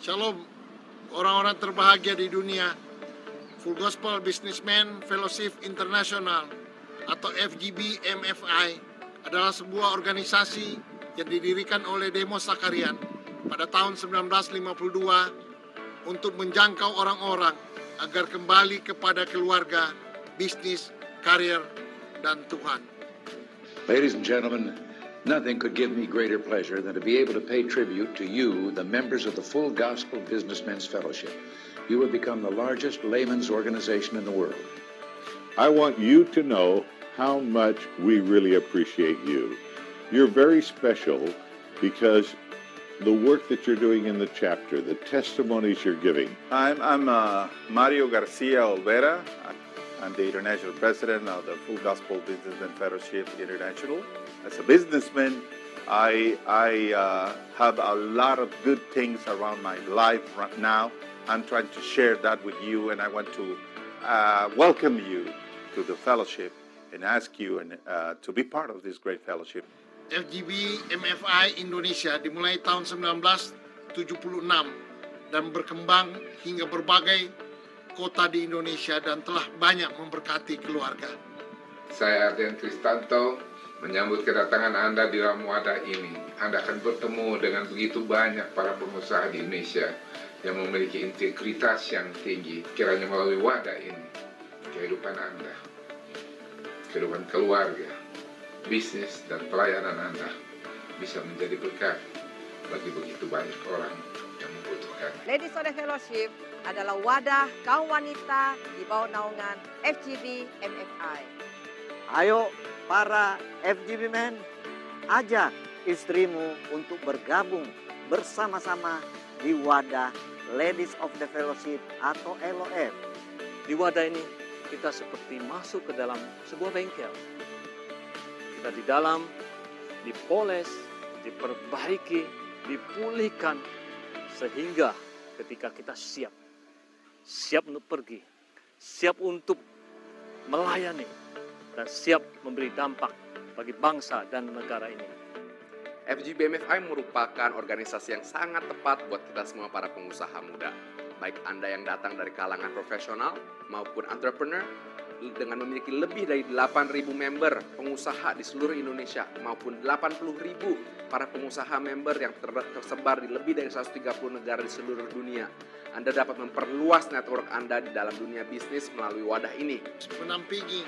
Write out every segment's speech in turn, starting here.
Shalom, orang-orang terbahagia di dunia. Full Gospel Businessman Fellowship International atau FGB MFI adalah sebuah organisasi yang didirikan oleh Demos Sakarian pada tahun 1952 untuk menjangkau orang-orang agar kembali kepada keluarga, bisnis, karir, dan Tuhan. Ladies and gentlemen, nothing could give me greater pleasure than to be able to pay tribute to you, the members of the Full Gospel Businessmen's Fellowship. You have become the largest layman's organization in the world. I want you to know how much we really appreciate you. You're very special because the work that you're doing in the chapter, the testimonies you're giving. I'm Mario Garcia Olvera. I'm the international president of the Full Gospel Businessmen Fellowship International. As a businessman, I have a lot of good things around my life right now. I'm trying to share that with you, and I want to welcome you to the fellowship and ask you to be part of this great fellowship. FGB MFI Indonesia dimulai tahun 1976 dan berkembang hingga berbagai kota di Indonesia dan telah banyak memberkati keluarga. Saya Ardian Kristanto menyambut kedatangan Anda di dalam wadah ini. Anda akan bertemu dengan begitu banyak para pengusaha di Indonesia yang memiliki integritas yang tinggi. Kiranya melalui wadah ini, kehidupan Anda, kehidupan keluarga, bisnis, dan pelayanan Anda bisa menjadi berkat bagi begitu banyak orang yang membutuhkan. Ladies of the Fellowship adalah wadah kaum wanita di bawah naungan FGB MFI. Ayo para FGB men, ajak istrimu untuk bergabung bersama-sama di wadah Ladies of the Fellowship atau LOF. Di wadah ini kita seperti masuk ke dalam sebuah bengkel. Kita di dalam dipoles, diperbaiki, dipulihkan sehingga ketika kita siap untuk pergi, siap untuk melayani, dan siap memberi dampak bagi bangsa dan negara ini. FGB MFI merupakan organisasi yang sangat tepat buat kita semua para pengusaha muda. Baik Anda yang datang dari kalangan profesional maupun entrepreneur, dengan memiliki lebih dari 8.000 member pengusaha di seluruh Indonesia maupun 80.000 para pengusaha member yang tersebar di lebih dari 130 negara di seluruh dunia. Anda dapat memperluas network Anda di dalam dunia bisnis melalui wadah ini. Menampingi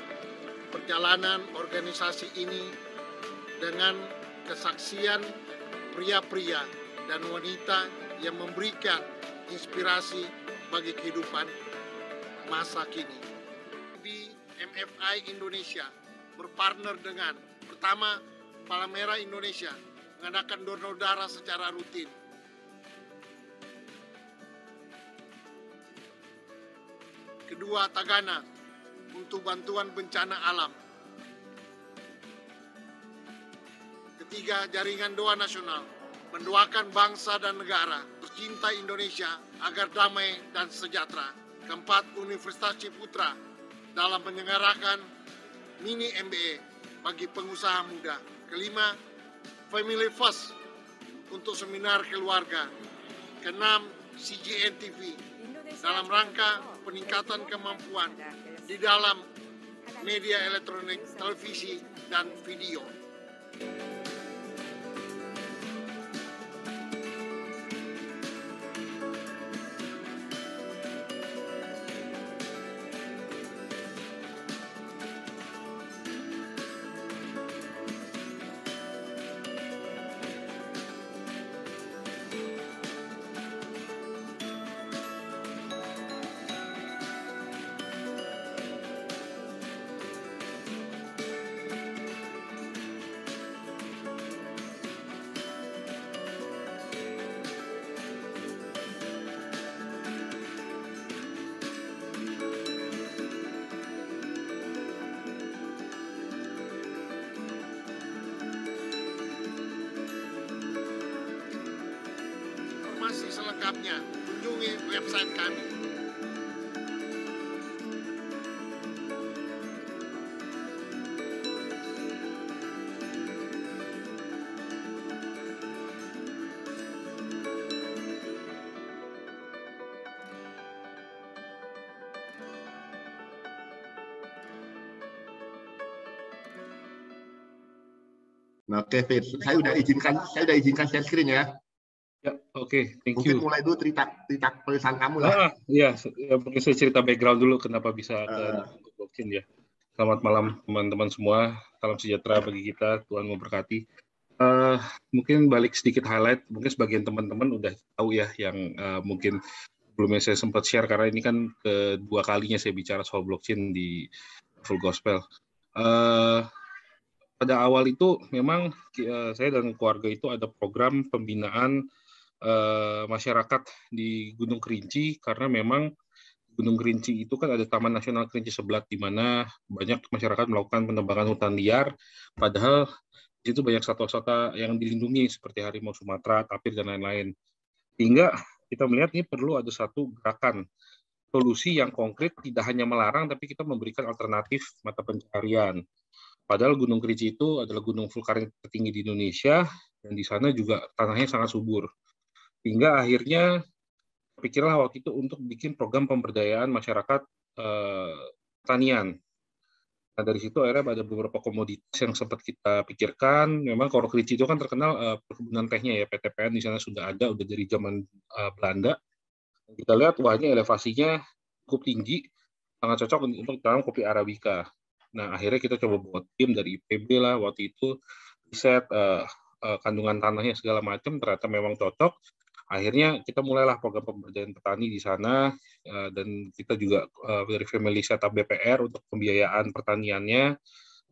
perjalanan organisasi ini dengan kesaksian pria-pria dan wanita yang memberikan inspirasi bagi kehidupan masa kini. Di MFI Indonesia berpartner dengan pertama Palang Indonesia mengadakan donor darah secara rutin. Kedua, Tagana untuk bantuan bencana alam. Ketiga, Jaringan Doa Nasional mendoakan bangsa dan negara tercinta Indonesia agar damai dan sejahtera. Keempat, Universitas Ciputra dalam menyelenggarakan mini MBA bagi pengusaha muda. Kelima, Family First untuk seminar keluarga. Keenam, CGN TV dalam rangka peningkatan kemampuan di dalam media elektronik, televisi, dan video. Informasi selengkapnya kunjungi website kami. Nah, oke, Fit. Saya udah izinkan share screen ya. Ya, oke, thank Mungkin you. mulai dulu cerita perusahaan kamu lah. Iya, mungkin saya cerita background dulu kenapa bisa ke blockchain ya. Selamat malam teman-teman semua, salam sejahtera bagi kita, Tuhan memberkati. Mungkin balik sedikit highlight, mungkin sebagian teman-teman udah tahu ya yang mungkin sebelumnya saya sempat share karena ini kan kedua kalinya saya bicara soal blockchain di Full Gospel. Pada awal itu memang saya dan keluarga itu ada program pembinaan masyarakat di Gunung Kerinci karena memang Gunung Kerinci itu kan ada Taman Nasional Kerinci Seblat di mana banyak masyarakat melakukan penebangan hutan liar, padahal di situ banyak satwa-satwa yang dilindungi seperti harimau Sumatera, tapir dan lain-lain. Hingga kita melihat ini perlu ada satu gerakan solusi yang konkret, tidak hanya melarang tapi kita memberikan alternatif mata pencaharian. Padahal Gunung Kerinci itu adalah gunung vulkanik tertinggi di Indonesia dan di sana juga tanahnya sangat subur. Hingga akhirnya pikirlah waktu itu untuk bikin program pemberdayaan masyarakat pertanian. Nah, dari situ akhirnya ada beberapa komoditas yang sempat kita pikirkan. Memang kalau Kerinci itu kan terkenal perkebunan tehnya ya, PTPN di sana sudah ada, udah dari zaman Belanda. Kita lihat wahnya elevasinya cukup tinggi, sangat cocok untuk tanam kopi Arabica. Nah, akhirnya kita coba buat tim dari IPB lah waktu itu, riset kandungan tanahnya segala macam, ternyata memang cocok. Akhirnya kita mulailah program pemberdayaan petani di sana dan kita juga dari Family Setup BPR untuk pembiayaan pertaniannya.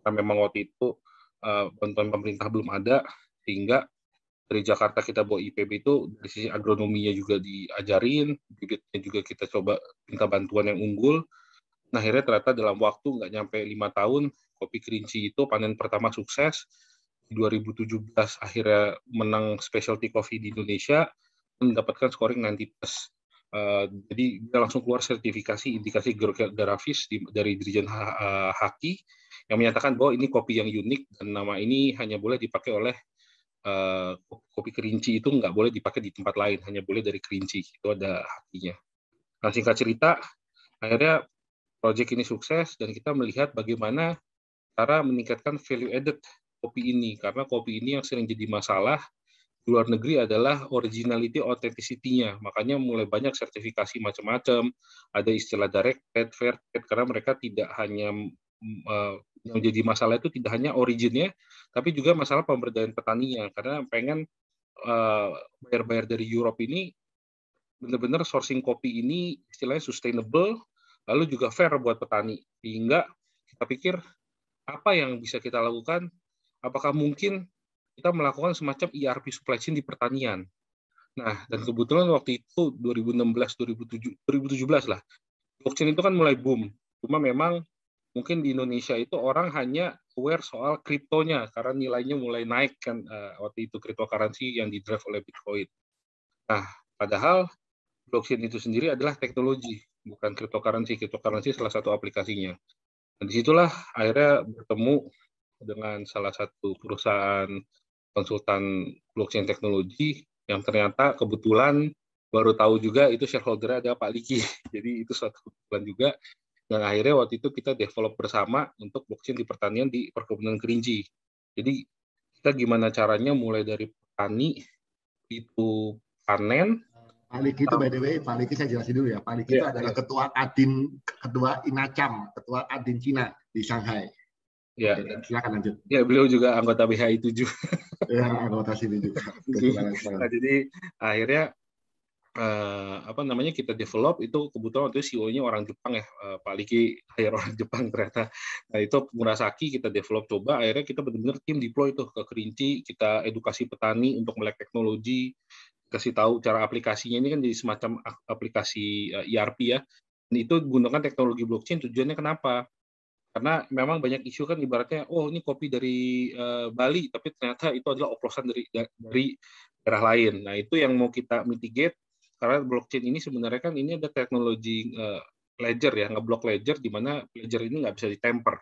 Karena memang waktu itu bantuan pemerintah belum ada, sehingga dari Jakarta kita bawa IPB itu dari sisi agronominya juga diajarin, bibitnya juga kita coba minta bantuan yang unggul. Nah, akhirnya ternyata dalam waktu nggak nyampe 5 tahun, kopi Kerinci itu panen pertama sukses. Di 2017 akhirnya menang specialty coffee di Indonesia, mendapatkan scoring 90+. Jadi dia langsung keluar sertifikasi indikasi geografis dari Dirjen Haki yang menyatakan bahwa ini kopi yang unik dan nama ini hanya boleh dipakai oleh kopi Kerinci, itu nggak boleh dipakai di tempat lain, hanya boleh dari Kerinci, itu ada hakinya. Nah, singkat cerita, akhirnya proyek ini sukses dan kita melihat bagaimana cara meningkatkan value added kopi ini, karena kopi ini yang sering jadi masalah di luar negeri adalah originality, authenticity-nya. Makanya mulai banyak sertifikasi macam-macam, ada istilah direct trade, fair trade, karena mereka tidak hanya yang jadi masalah itu tidak hanya originnya, tapi juga masalah pemberdayaan petaninya, karena pengen bayar-bayar dari Europe ini benar-benar sourcing kopi ini istilahnya sustainable, lalu juga fair buat petani. Sehingga kita pikir apa yang bisa kita lakukan, apakah mungkin kita melakukan semacam ERP supply chain di pertanian. Nah, dan kebetulan waktu itu 2016-2017 lah, blockchain itu kan mulai boom. Cuma memang mungkin di Indonesia itu orang hanya aware soal kriptonya, karena nilainya mulai naik kan waktu itu cryptocurrency yang di-drive oleh Bitcoin. Nah, padahal blockchain itu sendiri adalah teknologi, bukan cryptocurrency. Cryptocurrency salah satu aplikasinya. Dan disitulah akhirnya bertemu dengan salah satu perusahaan konsultan blockchain teknologi yang ternyata kebetulan baru tahu juga itu shareholder ada Pak Liki. Jadi itu suatu kebetulan juga. Dan akhirnya waktu itu kita develop bersama untuk blockchain di pertanian di perkebunan Kerinci. Jadi kita gimana caranya mulai dari petani itu panen. Pak Liki itu by the way, Pak Liki saya jelasin dulu ya. Pak Liki itu adalah ketua INACAM, ketua Adin Cina di Shanghai. Ya, silakan lanjut. Ya, beliau juga anggota BHI 7. Ya, anggota sini juga. Nah, jadi akhirnya kita develop itu kebetulan waktu itu CEO-nya orang Jepang ya, Pak Liki hire orang Jepang ternyata. Nah, itu Murasaki kita develop coba, akhirnya kita benar-benar tim deploy tuh ke Kerinci, kita edukasi petani untuk melek teknologi, kasih tahu cara aplikasinya, ini kan jadi semacam aplikasi ERP ya. Dan itu gunakan teknologi blockchain, tujuannya kenapa? Karena memang banyak isu kan ibaratnya, oh ini kopi dari Bali, tapi ternyata itu adalah oplosan dari daerah lain. Nah, itu yang mau kita mitigate, karena blockchain ini sebenarnya kan ini ada teknologi ledger ya, ngeblok ledger, di mana ledger ini nggak bisa ditemper.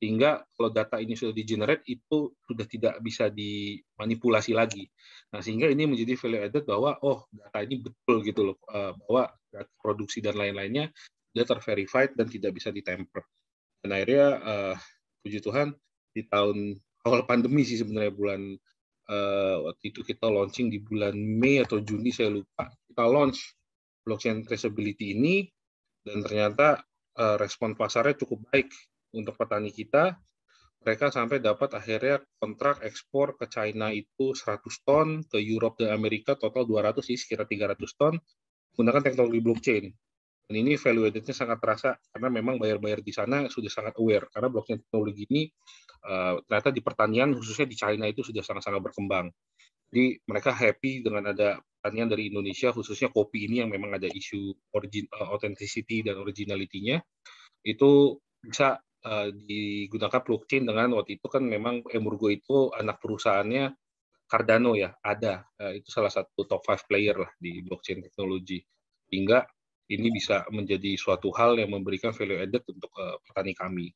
Sehingga kalau data ini sudah di-generate, itu sudah tidak bisa dimanipulasi lagi. Nah, sehingga ini menjadi value added bahwa, oh data ini betul gitu loh, bahwa data produksi dan lain-lainnya sudah ter-verified dan tidak bisa ditemper. Dan akhirnya, puji Tuhan, di tahun awal pandemi sih sebenarnya, bulan waktu itu kita launching di bulan Mei atau Juni saya lupa. Kita launch blockchain traceability ini dan ternyata respon pasarnya cukup baik untuk petani kita. Mereka sampai dapat akhirnya kontrak ekspor ke China itu 100 ton, ke Europe dan Amerika total 200 sih, sekitar 300 ton menggunakan teknologi blockchain. Dan ini value added-nya sangat terasa karena memang buyer-buyer di sana sudah sangat aware karena blockchain teknologi ini ternyata di pertanian khususnya di China itu sudah sangat-sangat berkembang. Jadi mereka happy dengan ada pertanian dari Indonesia, khususnya kopi ini yang memang ada isu authenticity dan originality-nya, itu bisa digunakan blockchain dengan waktu itu kan memang Emurgo itu anak perusahaannya Cardano ya, ada. Itu salah satu top 5 player lah di blockchain teknologi. Hingga ini bisa menjadi suatu hal yang memberikan value added untuk petani kami.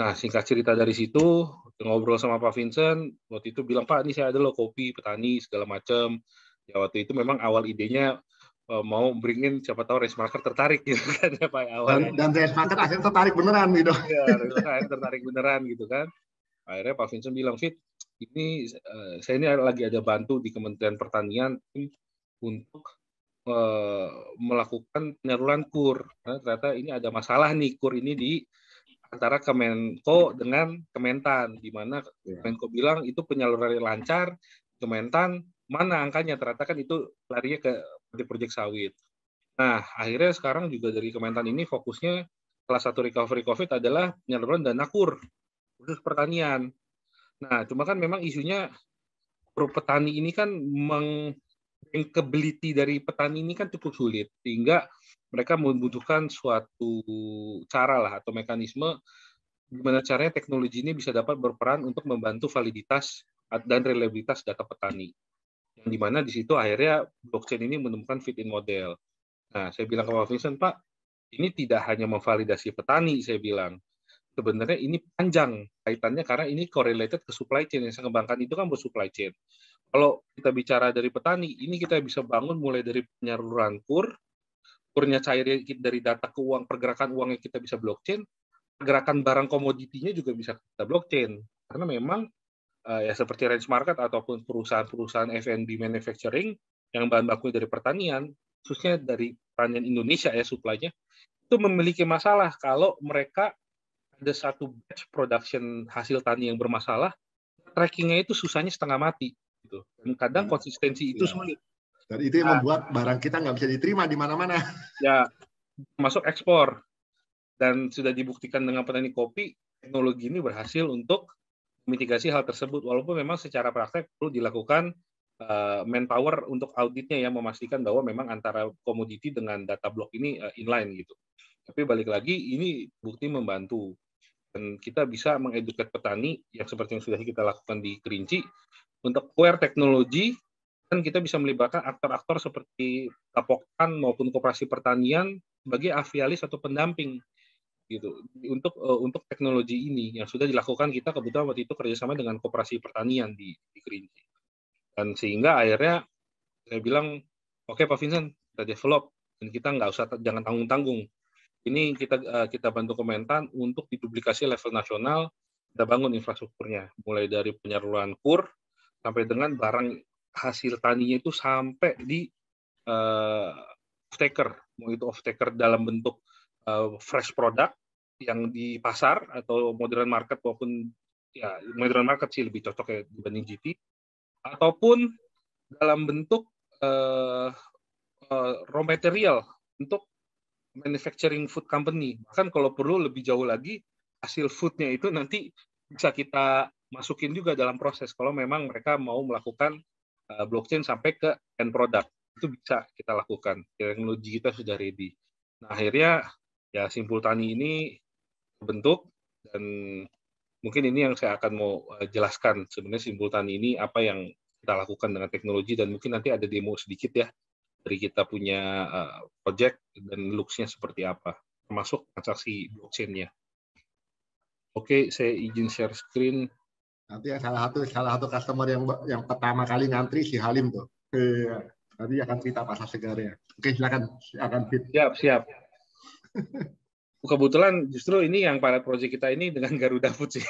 Nah, singkat cerita dari situ, ngobrol sama Pak Vincent, waktu itu bilang, Pak, ini saya ada loh kopi, petani, segala macam. Ya, waktu itu memang awal idenya mau beringin, siapa tahu Race Market tertarik gitu kan ya Pak awalnya. Dan Race Market akhirnya tertarik beneran gitu. Iya, akhirnya tertarik beneran gitu kan. Akhirnya Pak Vincent bilang, Fit, ini saya ini lagi ada bantu di Kementerian Pertanian untuk melakukan penyaluran KUR. Nah, ternyata ini ada masalah nih KUR ini di antara Kemenko dengan Kementan, di mana Kemenko bilang itu penyalurannya lancar, Kementan mana angkanya, ternyata kan itu larinya ke proyek sawit. Nah, akhirnya sekarang juga dari Kementan ini fokusnya salah satu recovery COVID adalah penyaluran dana KUR, khusus pertanian. Nah, cuma kan memang isunya petani ini kan bankability dari petani ini kan cukup sulit, sehingga mereka membutuhkan suatu cara lah atau mekanisme gimana caranya teknologi ini bisa dapat berperan untuk membantu validitas dan reliabilitas data petani. Yang dimana di situ akhirnya blockchain ini menemukan fit-in model. Nah, saya bilang ke Pak Vincent, Pak, ini tidak hanya memvalidasi petani, saya bilang. Sebenarnya ini panjang kaitannya karena ini correlated ke supply chain. Yang saya kembangkan itu kan bersupply chain. Kalau kita bicara dari petani, ini kita bisa bangun mulai dari penyaluran KUR-nya cair dari data ke uang, pergerakan uangnya kita bisa blockchain, pergerakan barang komoditinya juga bisa kita blockchain. Karena memang ya seperti Race Market ataupun perusahaan-perusahaan F&B manufacturing yang bahan baku dari pertanian, khususnya dari pertanian Indonesia ya supply-nya, itu memiliki masalah kalau mereka ada satu batch production hasil tani yang bermasalah, trackingnya itu susahnya setengah mati. Gitu. Dan kadang konsistensi itu sulit. Dan itu yang membuat barang kita nggak bisa diterima di mana-mana. Ya, masuk ekspor. Dan sudah dibuktikan dengan petani kopi, teknologi ini berhasil untuk mitigasi hal tersebut. Walaupun memang secara praktek perlu dilakukan manpower untuk auditnya ya, memastikan bahwa memang antara komoditi dengan data blok ini inline gitu. Tapi balik lagi, ini bukti membantu. Dan kita bisa mengeduket petani yang seperti yang sudah kita lakukan di Kerinci untuk aware teknologi, dan kita bisa melibatkan aktor-aktor seperti Kapoktan maupun Koperasi Pertanian sebagai avialis atau pendamping gitu untuk teknologi ini yang sudah dilakukan. Kita kebetulan waktu itu kerjasama dengan Koperasi Pertanian di Kerinci, dan sehingga akhirnya saya bilang, oke Pak Vincent, kita develop dan kita jangan tanggung-tanggung. Ini kita bantu Kementan untuk diduplikasi level nasional, kita bangun infrastrukturnya, mulai dari penyaluran KUR sampai dengan barang hasil taninya itu sampai di off-taker, mau itu off-taker dalam bentuk fresh product yang di pasar atau modern market maupun ya modern market sih lebih cocok ya dibanding GT, ataupun dalam bentuk raw material untuk manufacturing food company. Bahkan kalau perlu lebih jauh lagi, hasil foodnya itu nanti bisa kita masukin juga dalam proses. Kalau memang mereka mau melakukan blockchain sampai ke end product, itu bisa kita lakukan. Teknologi kita sudah ready. Nah, akhirnya ya Simpul Tani ini terbentuk, dan mungkin ini yang saya akan mau jelaskan. Sebenarnya Simpul Tani ini apa yang kita lakukan dengan teknologi, dan mungkin nanti ada demo sedikit ya dari kita punya project dan looks-nya seperti apa, termasuk transaksi blockchain-nya. Oke, saya izin share screen. Nanti ya salah satu customer yang pertama kali ngantri si Halim tuh. Nanti akan cerita pasar segarnya. Oke, silakan Fit. Siap. Kebetulan justru ini yang pilot project kita ini dengan Garuda Food sih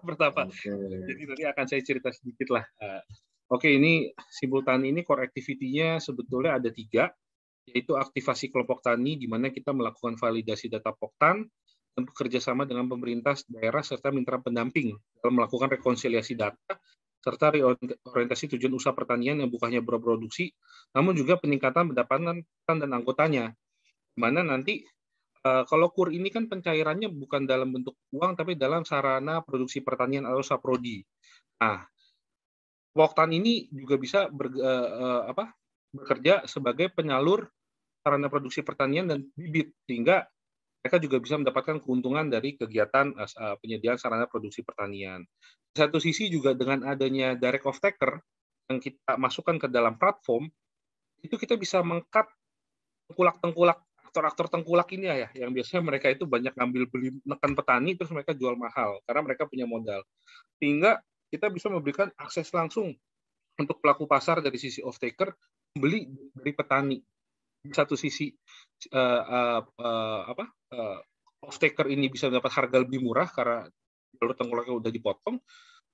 pertama. Jadi nanti akan saya cerita sedikit lah. Oke, ini Simpul Tani ini core activity-nya sebetulnya ada 3, yaitu aktivasi kelompok tani di mana kita melakukan validasi data Poktan dan bekerja sama dengan pemerintah daerah serta mitra pendamping dalam melakukan rekonsiliasi data serta reorientasi tujuan usaha pertanian yang bukannya berproduksi, namun juga peningkatan pendapatan dan anggotanya. Di mana nanti kalau KUR ini kan pencairannya bukan dalam bentuk uang, tapi dalam sarana produksi pertanian atau saprodi. Nah, Poktan ini juga bisa bekerja sebagai penyalur sarana produksi pertanian dan bibit, sehingga mereka juga bisa mendapatkan keuntungan dari kegiatan penyediaan sarana produksi pertanian. Di satu sisi juga dengan adanya direct off-taker yang kita masukkan ke dalam platform, itu kita bisa meng-cut tengkulak-tengkulak aktor-aktor tengkulak ini ya, yang biasanya mereka itu banyak ngambil beli nekan petani terus mereka jual mahal karena mereka punya modal. Sehingga kita bisa memberikan akses langsung untuk pelaku pasar dari sisi off-taker membeli dari petani. Di satu sisi off-taker ini bisa mendapat harga lebih murah karena jalur tengkulaknya udah dipotong.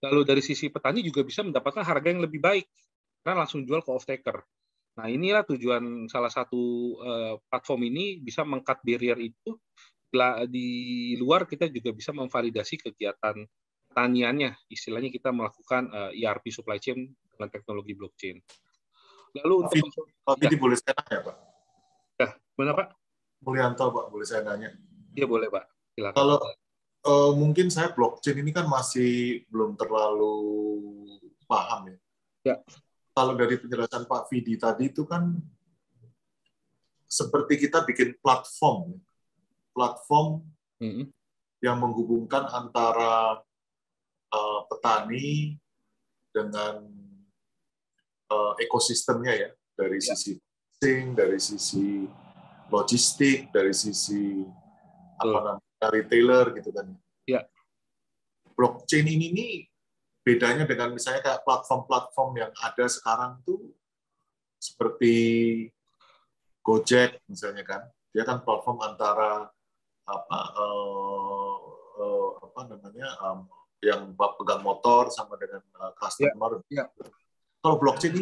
Lalu dari sisi petani juga bisa mendapatkan harga yang lebih baik karena langsung jual ke off-taker. Nah, inilah tujuan salah satu platform ini, bisa meng-cut barrier itu. Di luar kita juga bisa memvalidasi kegiatan pertaniannya. Istilahnya kita melakukan ERP supply chain dengan teknologi blockchain. Lalu untuk Ini boleh saya nanya, Pak? Ya, mana Pak? Mulyanto, Pak, boleh saya nanya? Iya, boleh Pak. Silakan. Kalau mungkin saya blockchain ini kan masih belum terlalu paham ya. Ya. Kalau dari penjelasan Pak Vidi tadi itu kan seperti kita bikin platform yang menghubungkan antara petani dengan ekosistemnya ya, dari sisi marketing, dari sisi logistik, dari sisi retailer gitu kan. Ya. Blockchain ini bedanya dengan misalnya kayak platform-platform yang ada sekarang tuh seperti Gojek misalnya kan, dia kan platform antara yang pegang motor sama dengan customer. Ya. Kalau blockchain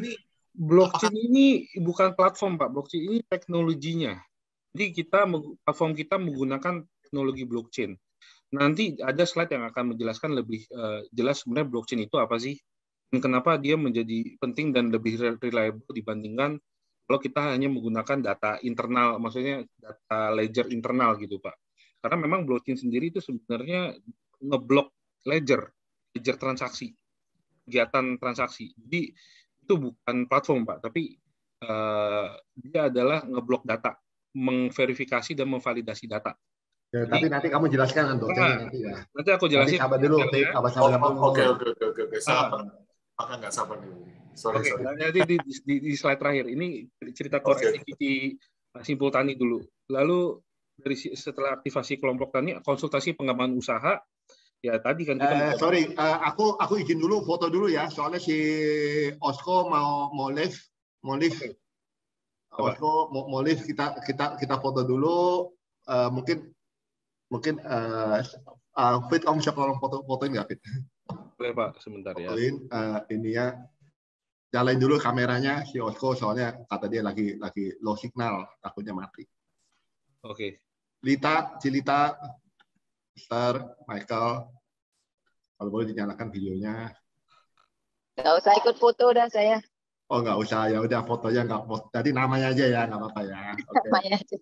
ini bukan platform Pak, blockchain ini teknologinya. Jadi platform kita menggunakan teknologi blockchain. Nanti ada slide yang akan menjelaskan lebih jelas sebenarnya blockchain itu apa sih, dan kenapa dia menjadi penting dan lebih reliable dibandingkan kalau kita hanya menggunakan data internal, maksudnya data ledger internal gitu Pak. Karena memang blockchain sendiri itu sebenarnya ngeblok ledger transaksi, kegiatan transaksi. Jadi itu bukan platform Pak, tapi dia adalah ngeblok data, mengverifikasi dan memvalidasi data. Ya, tapi nanti kamu jelaskan untuk nanti ya. Nanti aku jelasin. Nanti sabar dulu. Oke. Sabar. Maka nggak sabar dulu. Sorry. Nanti di slide terakhir ini cerita core activity Simpul Tani dulu. Lalu setelah aktivasi kelompok tani, konsultasi pengembangan usaha. Ya tadi kan kita. Aku izin dulu foto dulu ya. Soalnya si Osko mau live. Osko mau live, kita foto dulu. Mungkin Fit, kamu bisa tolong fotoin nggak, Fit? Boleh Pak, sebentar ya. Fotoin ini ya. Nyalain dulu kameranya si Osko, soalnya kata dia lagi low signal, takutnya mati. Oke. Cilita, Mister Michael, kalau boleh dinyalakan videonya. Nggak usah ikut foto dah saya. Oh nggak usah, ya udah fotonya nggak foto. Jadi namanya aja ya, nggak apa-apa ya. Okay. Namanya aja.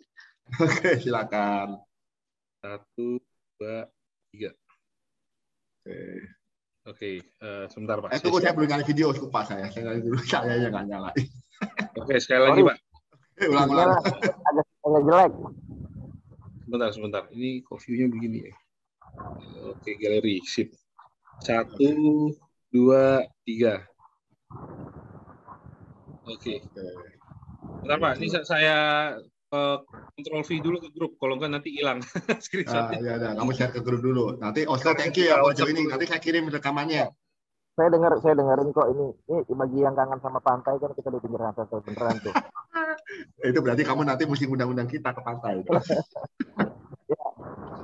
Oke, silakan. 1, 2, 3. Oke, sebentar Pak. Tunggu, saya belum nyalain video, lupa saya. Saya nyalain dulu, saya yang nggak nyalain. Oke, sekali lagi Pak. Ulang. Agak jelek. Sebentar. Ini view-nya begini ya. Oke, galeri, sip. 1, 2, 3. Oke. Bentar Pak, ini saya Control V dulu ke grup, kalau enggak nanti hilang screenshotnya. Ya udah, kamu share ke grup dulu. Nanti Oscar, thank you ya buat joining. Nanti saya kirim rekamannya. Saya dengerin kok ini bagi yang kangen sama pantai kan kita di pinggir pantai beneran tuh. Itu berarti kamu nanti mesti undang-undang kita ke pantai. Ya,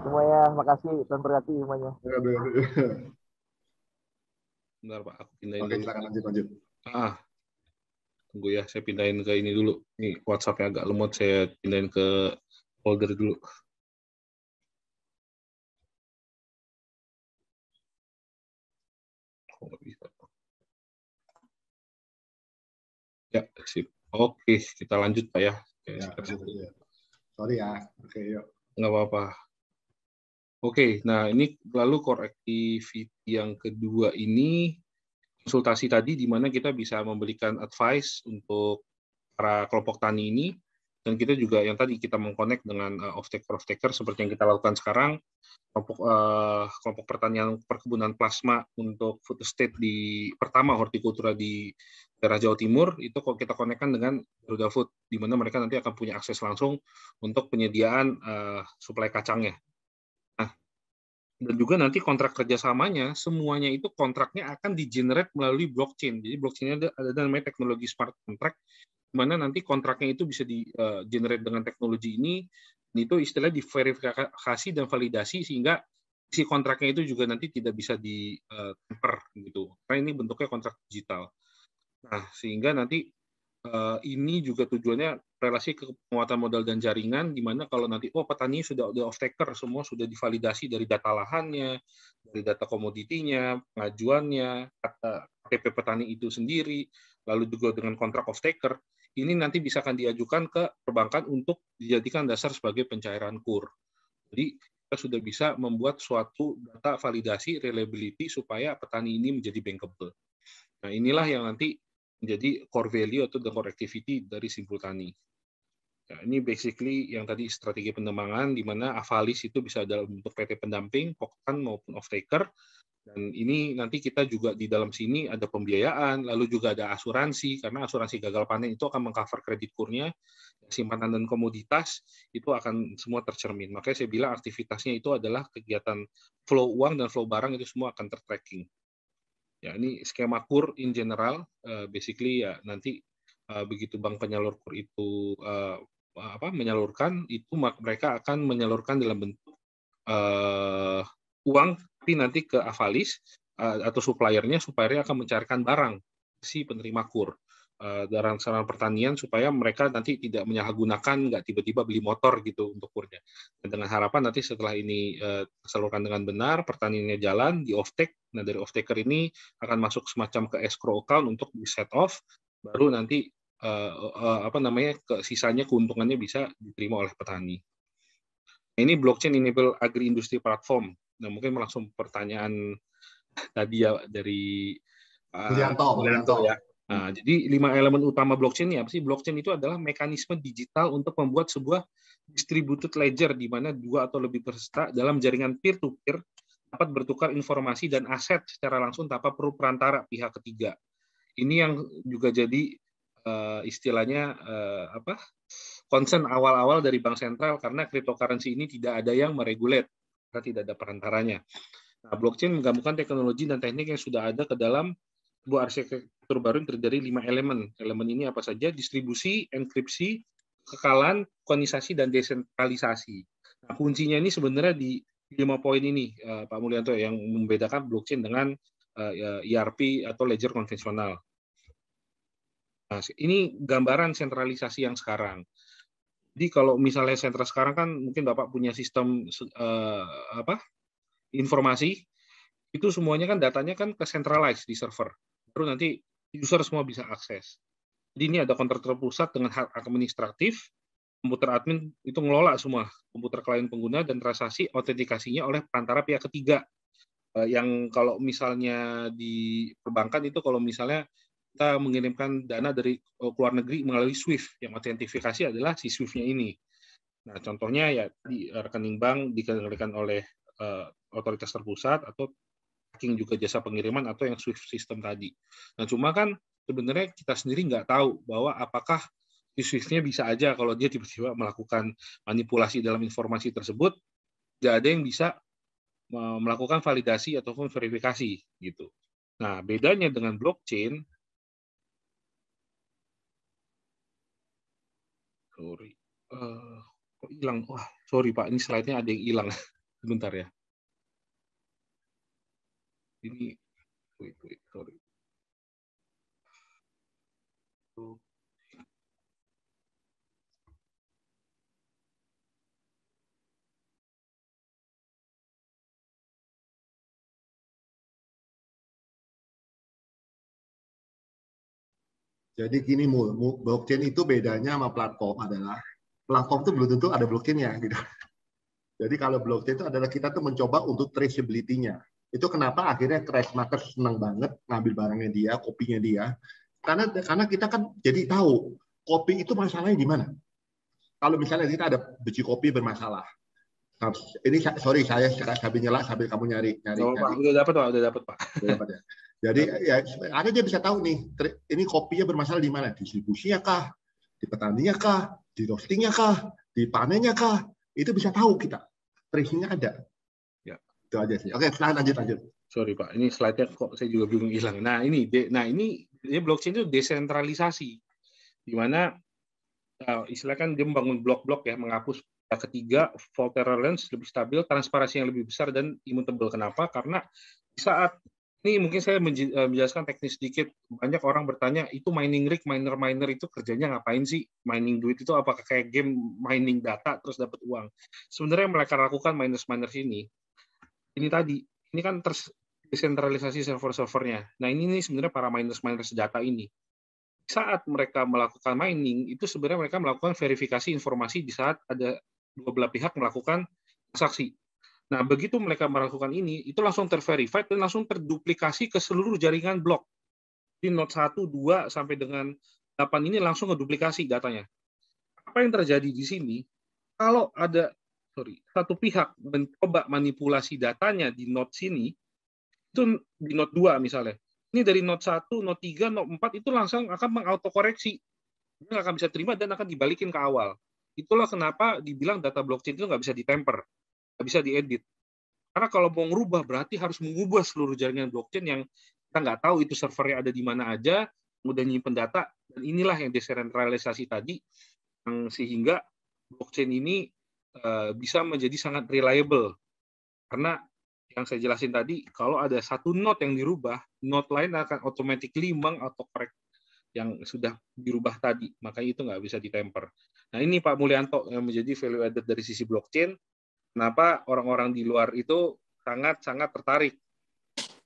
semuanya. Makasih Tuan Berarti semuanya. Bentar Pak, aku pindahin Oke, dulu. silakan lanjut. Tunggu ya, saya pindahin ke ini dulu. Nih, WhatsApp-nya agak lemot, saya pindahin ke folder dulu. Oh, nggak bisa. Ya, sip. Oke, kita lanjut Pak ya. Ya, sorry ya. Oke, yuk. Nggak apa-apa. Oke, nah ini lalu core activity yang kedua ini konsultasi tadi di mana kita bisa memberikan advice untuk para kelompok tani ini, dan kita juga yang tadi kita mengconnect dengan off-taker seperti yang kita lakukan sekarang, kelompok pertanian perkebunan plasma untuk food estate di pertama hortikultura di daerah Jawa Timur, itu kok kita connect-kan dengan Garuda Food, di mana mereka nanti akan punya akses langsung untuk penyediaan suplai kacangnya. Dan juga nanti kontrak kerjasamanya, semuanya itu kontraknya akan di-generate melalui blockchain. Jadi blockchain-nya ada namanya teknologi smart contract, di mana nanti kontraknya itu bisa di-generate dengan teknologi ini, dan itu istilahnya diverifikasi dan validasi, sehingga isi kontraknya itu juga nanti tidak bisa di-temper, gitu. Karena ini bentuknya kontrak digital. Nah, sehingga nanti ini juga tujuannya relasi ke penguatan modal dan jaringan, di mana kalau nanti petani sudah off-taker, semua sudah divalidasi dari data lahannya, dari data komoditinya, pengajuannya, KTP petani itu sendiri, lalu juga dengan kontrak off-taker, ini nanti bisa akan diajukan ke perbankan untuk dijadikan dasar sebagai pencairan KUR. Jadi kita sudah bisa membuat suatu data validasi reliability supaya petani ini menjadi bankable. Nah, inilah yang nanti menjadi core value atau the core activity dari Simpul Tani. Nah, ini basically yang tadi strategi pengembangan, di mana Avalis itu bisa dalam bentuk PT pendamping, Poktan maupun off-taker, dan ini nanti kita juga di dalam sini ada pembiayaan, lalu juga ada asuransi, karena asuransi gagal panen itu akan mengcover kredit kurnya, simpanan dan komoditas, itu akan semua tercermin. Makanya saya bilang aktivitasnya itu adalah kegiatan flow uang dan flow barang itu semua akan tertracking. Ya, ini skema KUR in general, basically ya nanti begitu bank penyalur KUR itu menyalurkan, itu mereka akan menyalurkan dalam bentuk uang, tapi nanti ke Avalis atau suppliernya akan mencarikan barang si penerima KUR dalam sarana pertanian, supaya mereka nanti tidak menyalahgunakan, nggak tiba-tiba beli motor gitu untuk KUR-nya. Dan dengan harapan nanti setelah ini tersalurkan dengan benar, pertaniannya jalan, di off-take, nah dari off-taker ini akan masuk semacam ke escrow account untuk di set off, baru nanti sisanya keuntungannya bisa diterima oleh petani. Ini blockchain enable agri-industry platform. Nah, mungkin langsung pertanyaan tadi ya dari Mulyanto ya. Nah, jadi 5 elemen utama blockchain ini apa sih? Blockchain itu adalah mekanisme digital untuk membuat sebuah distributed ledger, di mana 2 atau lebih peserta dalam jaringan peer-to-peer dapat bertukar informasi dan aset secara langsung tanpa perlu perantara pihak ketiga. Ini yang juga jadi istilahnya concern awal-awal dari bank sentral, karena cryptocurrency ini tidak ada yang meregulate, karena tidak ada perantaranya. Nah, blockchain menggabungkan teknologi dan teknik yang sudah ada ke dalam sebuah arsitektur baru yang terdiri 5 elemen. Elemen ini apa saja? Distribusi, enkripsi, kekalan, konisasi, dan desentralisasi. Nah, kuncinya ini sebenarnya di 5 poin ini, Pak Mulyanto, yang membedakan blockchain dengan ERP atau ledger konvensional. Nah, ini gambaran sentralisasi yang sekarang. Jadi kalau misalnya sentral sekarang kan mungkin Bapak punya sistem informasi, itu semuanya kan datanya kan ke centralized di server. Baru nanti user semua bisa akses. Jadi ini ada kontrak terpusat dengan hak administratif, komputer admin itu ngelola semua komputer klien pengguna, dan transaksi autentikasinya oleh perantara pihak ketiga. Yang kalau misalnya di perbankan itu kalau misalnya kita mengirimkan dana dari luar negeri melalui SWIFT, yang autentifikasi adalah si SWIFT-nya ini. Nah, contohnya ya di rekening bank dikendalikan oleh otoritas terpusat, atau tracking juga jasa pengiriman, atau yang SWIFT system tadi. Nah, cuma kan sebenarnya kita sendiri nggak tahu bahwa apakah di SWIFT-nya bisa aja kalau dia tiba-tiba melakukan manipulasi dalam informasi tersebut, tidak ada yang bisa melakukan validasi ataupun verifikasi gitu. Nah, bedanya dengan blockchain, kok hilang? Wah, sorry Pak, ini slide-nya ada yang hilang. Sebentar ya. Ini, wait, sorry. Jadi gini, blockchain itu bedanya sama platform adalah platform itu belum tentu ada blockchain-nya gitu. Jadi kalau blockchain itu adalah kita tuh mencoba untuk traceability-nya. Itu kenapa akhirnya crash market senang banget ngambil barangnya dia, kopinya dia. Karena kita kan jadi tahu kopi itu masalahnya di mana. Kalau misalnya kita ada biji kopi bermasalah. Ini sorry saya sambil nyela sambil kamu nyari. Oh, Pak, udah dapat Pak. Udah dapat ya. Jadi ya ada dia bisa tahu nih ini kopinya bermasalah di mana, distribusinya kah, di petaninya kah, di roastingnya kah, di panennya kah, itu bisa tahu kita. Tracing-nya ada. Ya. Itu aja sih. Oke, lanjut. Sorry Pak, ini slide-nya kok saya juga bingung hilang. Nah ini blockchain itu desentralisasi, di mana istilahnya kan dia membangun blok-blok ya, menghapus ketiga, fault tolerance lebih stabil, transparansi yang lebih besar dan immutable. Kenapa? Karena di saat ini mungkin saya menjelaskan teknis sedikit. Banyak orang bertanya, itu mining rig, miner itu kerjanya ngapain sih? Mining duit itu apakah kayak game mining data terus dapat uang? Sebenarnya yang mereka lakukan miners ini tadi, ini kan desentralisasi server-servernya. Nah ini sebenarnya para miners data ini. Saat mereka melakukan mining, itu sebenarnya mereka melakukan verifikasi informasi di saat ada dua belah pihak melakukan transaksi. Nah, begitu mereka melakukan ini, itu langsung terverified dan langsung terduplikasi ke seluruh jaringan blok. Di node 1, 2, sampai dengan 8 ini langsung ngeduplikasi datanya. Apa yang terjadi di sini, kalau ada satu pihak mencoba manipulasi datanya di node sini, itu di node 2 misalnya, ini dari node 1, node 3, node 4, itu langsung akan mengautokoreksi. Dia nggak akan bisa terima dan akan dibalikin ke awal. Itulah kenapa dibilang data blockchain itu nggak bisa ditemper. Nggak bisa diedit. Karena kalau mau ngubah berarti harus mengubah seluruh jaringan blockchain yang kita nggak tahu itu servernya ada di mana aja, mudah nyimpen data, dan inilah yang desentralisasi tadi, yang sehingga blockchain ini bisa menjadi sangat reliable. Karena yang saya jelasin tadi, kalau ada satu node yang dirubah, node lain akan automatically mengautocorrect yang sudah dirubah tadi, makanya itu nggak bisa ditemper. Nah ini Pak Mulyanto yang menjadi value added dari sisi blockchain. Kenapa orang-orang di luar itu sangat-sangat tertarik?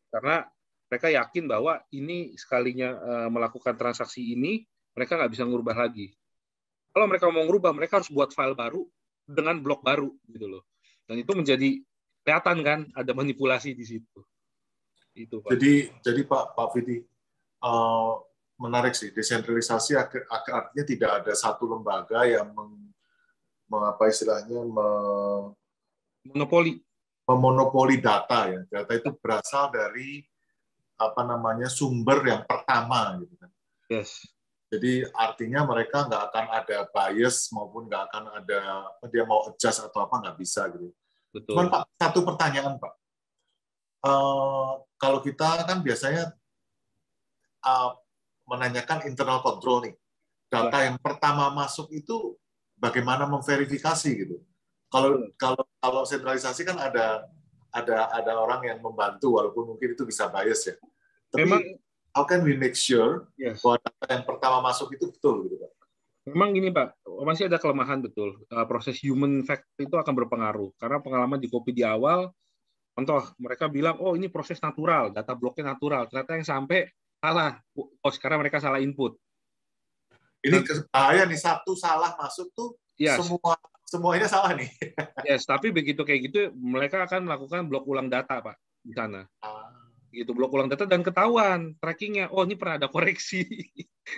Karena mereka yakin bahwa ini sekalinya melakukan transaksi ini, mereka nggak bisa ngubah lagi. Kalau mereka mau ngubah, mereka harus buat file baru dengan blok baru, gitu loh. Dan itu menjadi kelihatan kan ada manipulasi di situ. Itu Pak. Jadi Pak Vidi, menarik sih, desentralisasi artinya tidak ada satu lembaga yang memonopoli data ya. Data itu berasal dari sumber yang pertama gitu kan. Yes. Jadi artinya mereka nggak akan ada bias maupun nggak akan ada dia mau adjust atau apa, nggak bisa gitu. Betul. Cuman Pak, satu pertanyaan Pak. Kalau kita kan biasanya menanyakan internal control nih. Data yang pertama masuk itu bagaimana memverifikasi gitu. Kalau sentralisasi kan ada orang yang membantu walaupun mungkin itu bisa bias ya. Tapi memang, how can we make sure bahwa data yang pertama masuk itu betul gitu Pak? Memang gini Pak, masih ada kelemahan betul. Proses human factor itu akan berpengaruh karena pengalaman di kopi di awal, contoh mereka bilang oh ini proses natural, data bloknya natural, ternyata yang sampai salah. Oh sekarang mereka salah input. Ini bahaya nih, satu salah masuk tuh semuanya salah nih. Yes, tapi begitu kayak gitu mereka akan melakukan blok ulang data Pak di sana. Gitu, blok ulang data dan ketahuan trackingnya, oh ini pernah ada koreksi.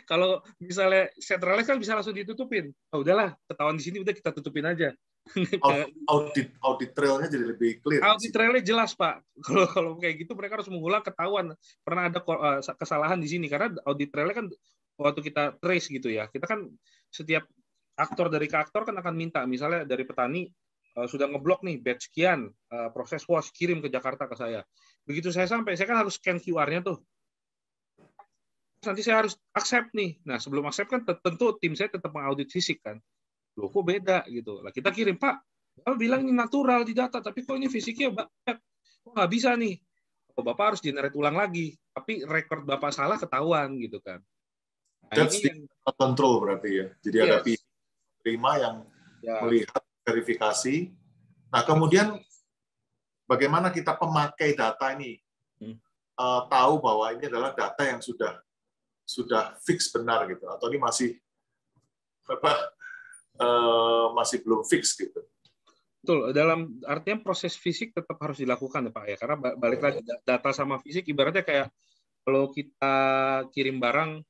Kalau misalnya sentralis kan bisa langsung ditutupin. Oh udahlah, ketahuan di sini udah kita tutupin aja. Audit trailnya jadi lebih clear. Audit trailnya jelas Pak. Kalau kayak gitu mereka harus mengulang ketahuan pernah ada kesalahan di sini karena audit trailnya kan waktu kita trace gitu ya. Kita kan setiap aktor dari ke aktor kan akan minta misalnya dari petani sudah ngeblok nih batch sekian, proses wash kirim ke Jakarta ke saya. Begitu saya sampai, saya kan harus scan QR-nya tuh. Nanti saya harus accept nih. Nah, sebelum accept kan tentu tim saya tetap mengaudit fisik kan. Loh, kok beda gitu. Lah kita kirim, Pak, Bapak bilang ini natural di data, tapi kok ini fisiknya kok nggak bisa nih. Oh, Bapak harus generate ulang lagi, tapi record Bapak salah ketahuan gitu kan. Nah, That's ini the control berarti ya. Jadi ada pihak terima yang melihat verifikasi. Nah, kemudian bagaimana kita pemakai data ini tahu bahwa ini adalah data yang sudah fix benar gitu, atau ini masih belum fix gitu. Betul, dalam artinya proses fisik tetap harus dilakukan ya Pak ya, karena balik lagi data sama fisik ibaratnya kayak kalau kita kirim barang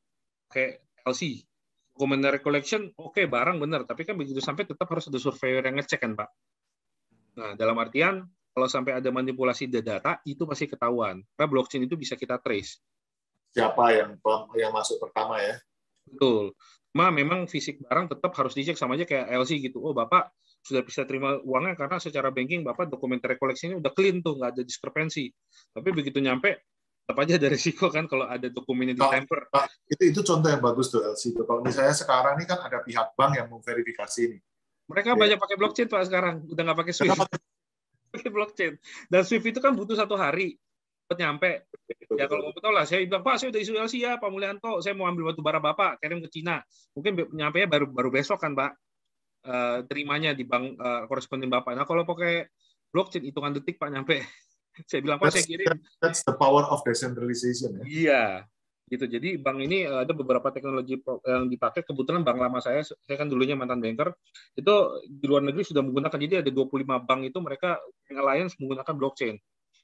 kayak LC, document recollection, oke, barang benar, tapi kan begitu sampai tetap harus ada surveyor yang ngecek kan Pak. Nah, dalam artian kalau sampai ada manipulasi data itu pasti ketahuan, karena blockchain itu bisa kita trace. Siapa yang masuk pertama ya? Betul. Memang fisik barang tetap harus dicek, sama aja kayak LC gitu. Oh, Bapak sudah bisa terima uangnya karena secara banking Bapak dokumen recollection-nya udah clean tuh, nggak ada diskrepensi. Tapi begitu nyampe, tetap aja ada risiko kan kalau ada dokumennya ditemper. Itu contoh yang bagus tuh LC. Kalau misalnya sekarang ini kan ada pihak bank yang memverifikasi ini. Mereka banyak pakai blockchain Pak sekarang, udah nggak pakai Swift. Pakai blockchain. Dan Swift itu kan butuh 1 hari buat nyampe. Ya kalau betul lah, saya bilang Pak, saya udah isu LC ya, Pak Mulyanto, saya mau ambil batu bara Bapak, kirim ke Cina. Mungkin nyampe baru besok kan Pak, terimanya di bank koresponden Bapak. Nah kalau pakai blockchain hitungan detik Pak nyampe. Saya bilang Pak, saya kirim. That's the power of decentralization ya. Iya, gitu. Jadi bank ini ada beberapa teknologi yang dipakai. Kebetulan bank lama saya kan dulunya mantan banker, itu di luar negeri sudah menggunakan. Jadi ada 25 bank itu mereka alliance menggunakan blockchain.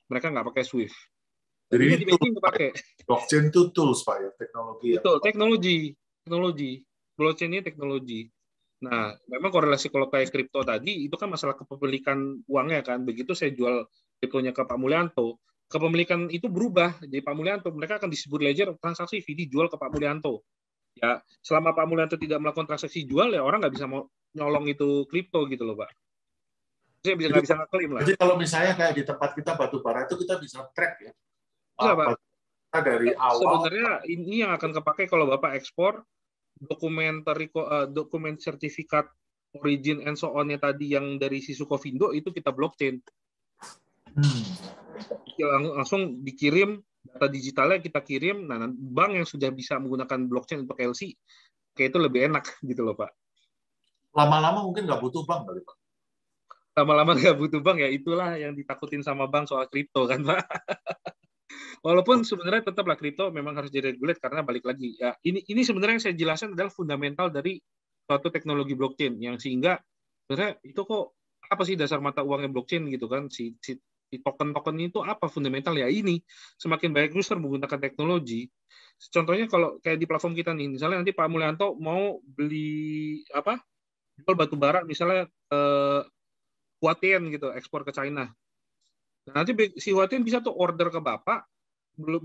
Mereka nggak pakai Swift. Jadi di banking dipakai. Blockchain itu tools Pak ya, teknologi. Betul, teknologi. Blockchain ini teknologi. Nah, memang korelasi kalau kayak kripto tadi itu kan masalah kepemilikan uangnya kan. Begitu saya jual kriptonya ke Pak Mulyanto, kepemilikan itu berubah. Jadi Pak Mulyanto, mereka akan disebut ledger transaksi fee dijual ke Pak Mulyanto. Ya, selama Pak Mulyanto tidak melakukan transaksi jual, ya orang nggak bisa mau nyolong itu kripto gitu loh Pak. Saya nggak bisa ngeklaim lah. Jadi kalau misalnya kayak di tempat kita batu bara itu kita bisa track ya. Bisa Pak. Dari awal. Sebenarnya ini yang akan kepakai kalau Bapak ekspor dokumen sertifikat origin and so on-nya tadi yang dari si Sukovindo itu kita blockchain. Langsung dikirim data digitalnya kita kirim. Nah, bank yang sudah bisa menggunakan blockchain untuk LC kayak itu lebih enak gitu loh Pak. Lama-lama mungkin nggak butuh bank kali Pak. Lama-lama nggak butuh bank ya, itulah yang ditakutin sama bank soal kripto kan Pak. Walaupun sebenarnya tetaplah kripto memang harus diregulate karena balik lagi ya ini sebenarnya yang saya jelaskan adalah fundamental dari suatu teknologi blockchain yang sehingga sebenarnya itu kok apa sih dasar mata uangnya blockchain gitu kan si token-token itu apa fundamental ya ini semakin banyak user menggunakan teknologi. Contohnya kalau kayak di platform kita nih misalnya nanti Pak Mulyanto mau beli jual batu bara misalnya Huatian gitu ekspor ke China. Nah, nanti si Huatian bisa tuh order ke Bapak,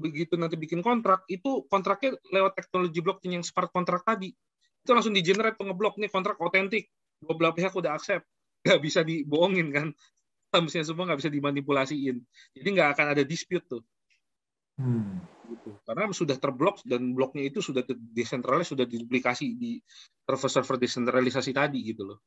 begitu nanti bikin kontrak, itu kontraknya lewat teknologi blockchain yang smart kontrak tadi. Itu langsung di-generate tuh ngeblok, nih kontrak otentik, dua belah pihak udah accept. Nggak bisa dibohongin kan. Termsnya semua nggak bisa dimanipulasiin. Jadi nggak akan ada dispute tuh. Gitu. Karena sudah terblok dan bloknya itu sudah desentralisasi, sudah diduplikasi di server-server desentralisasi tadi gitu loh.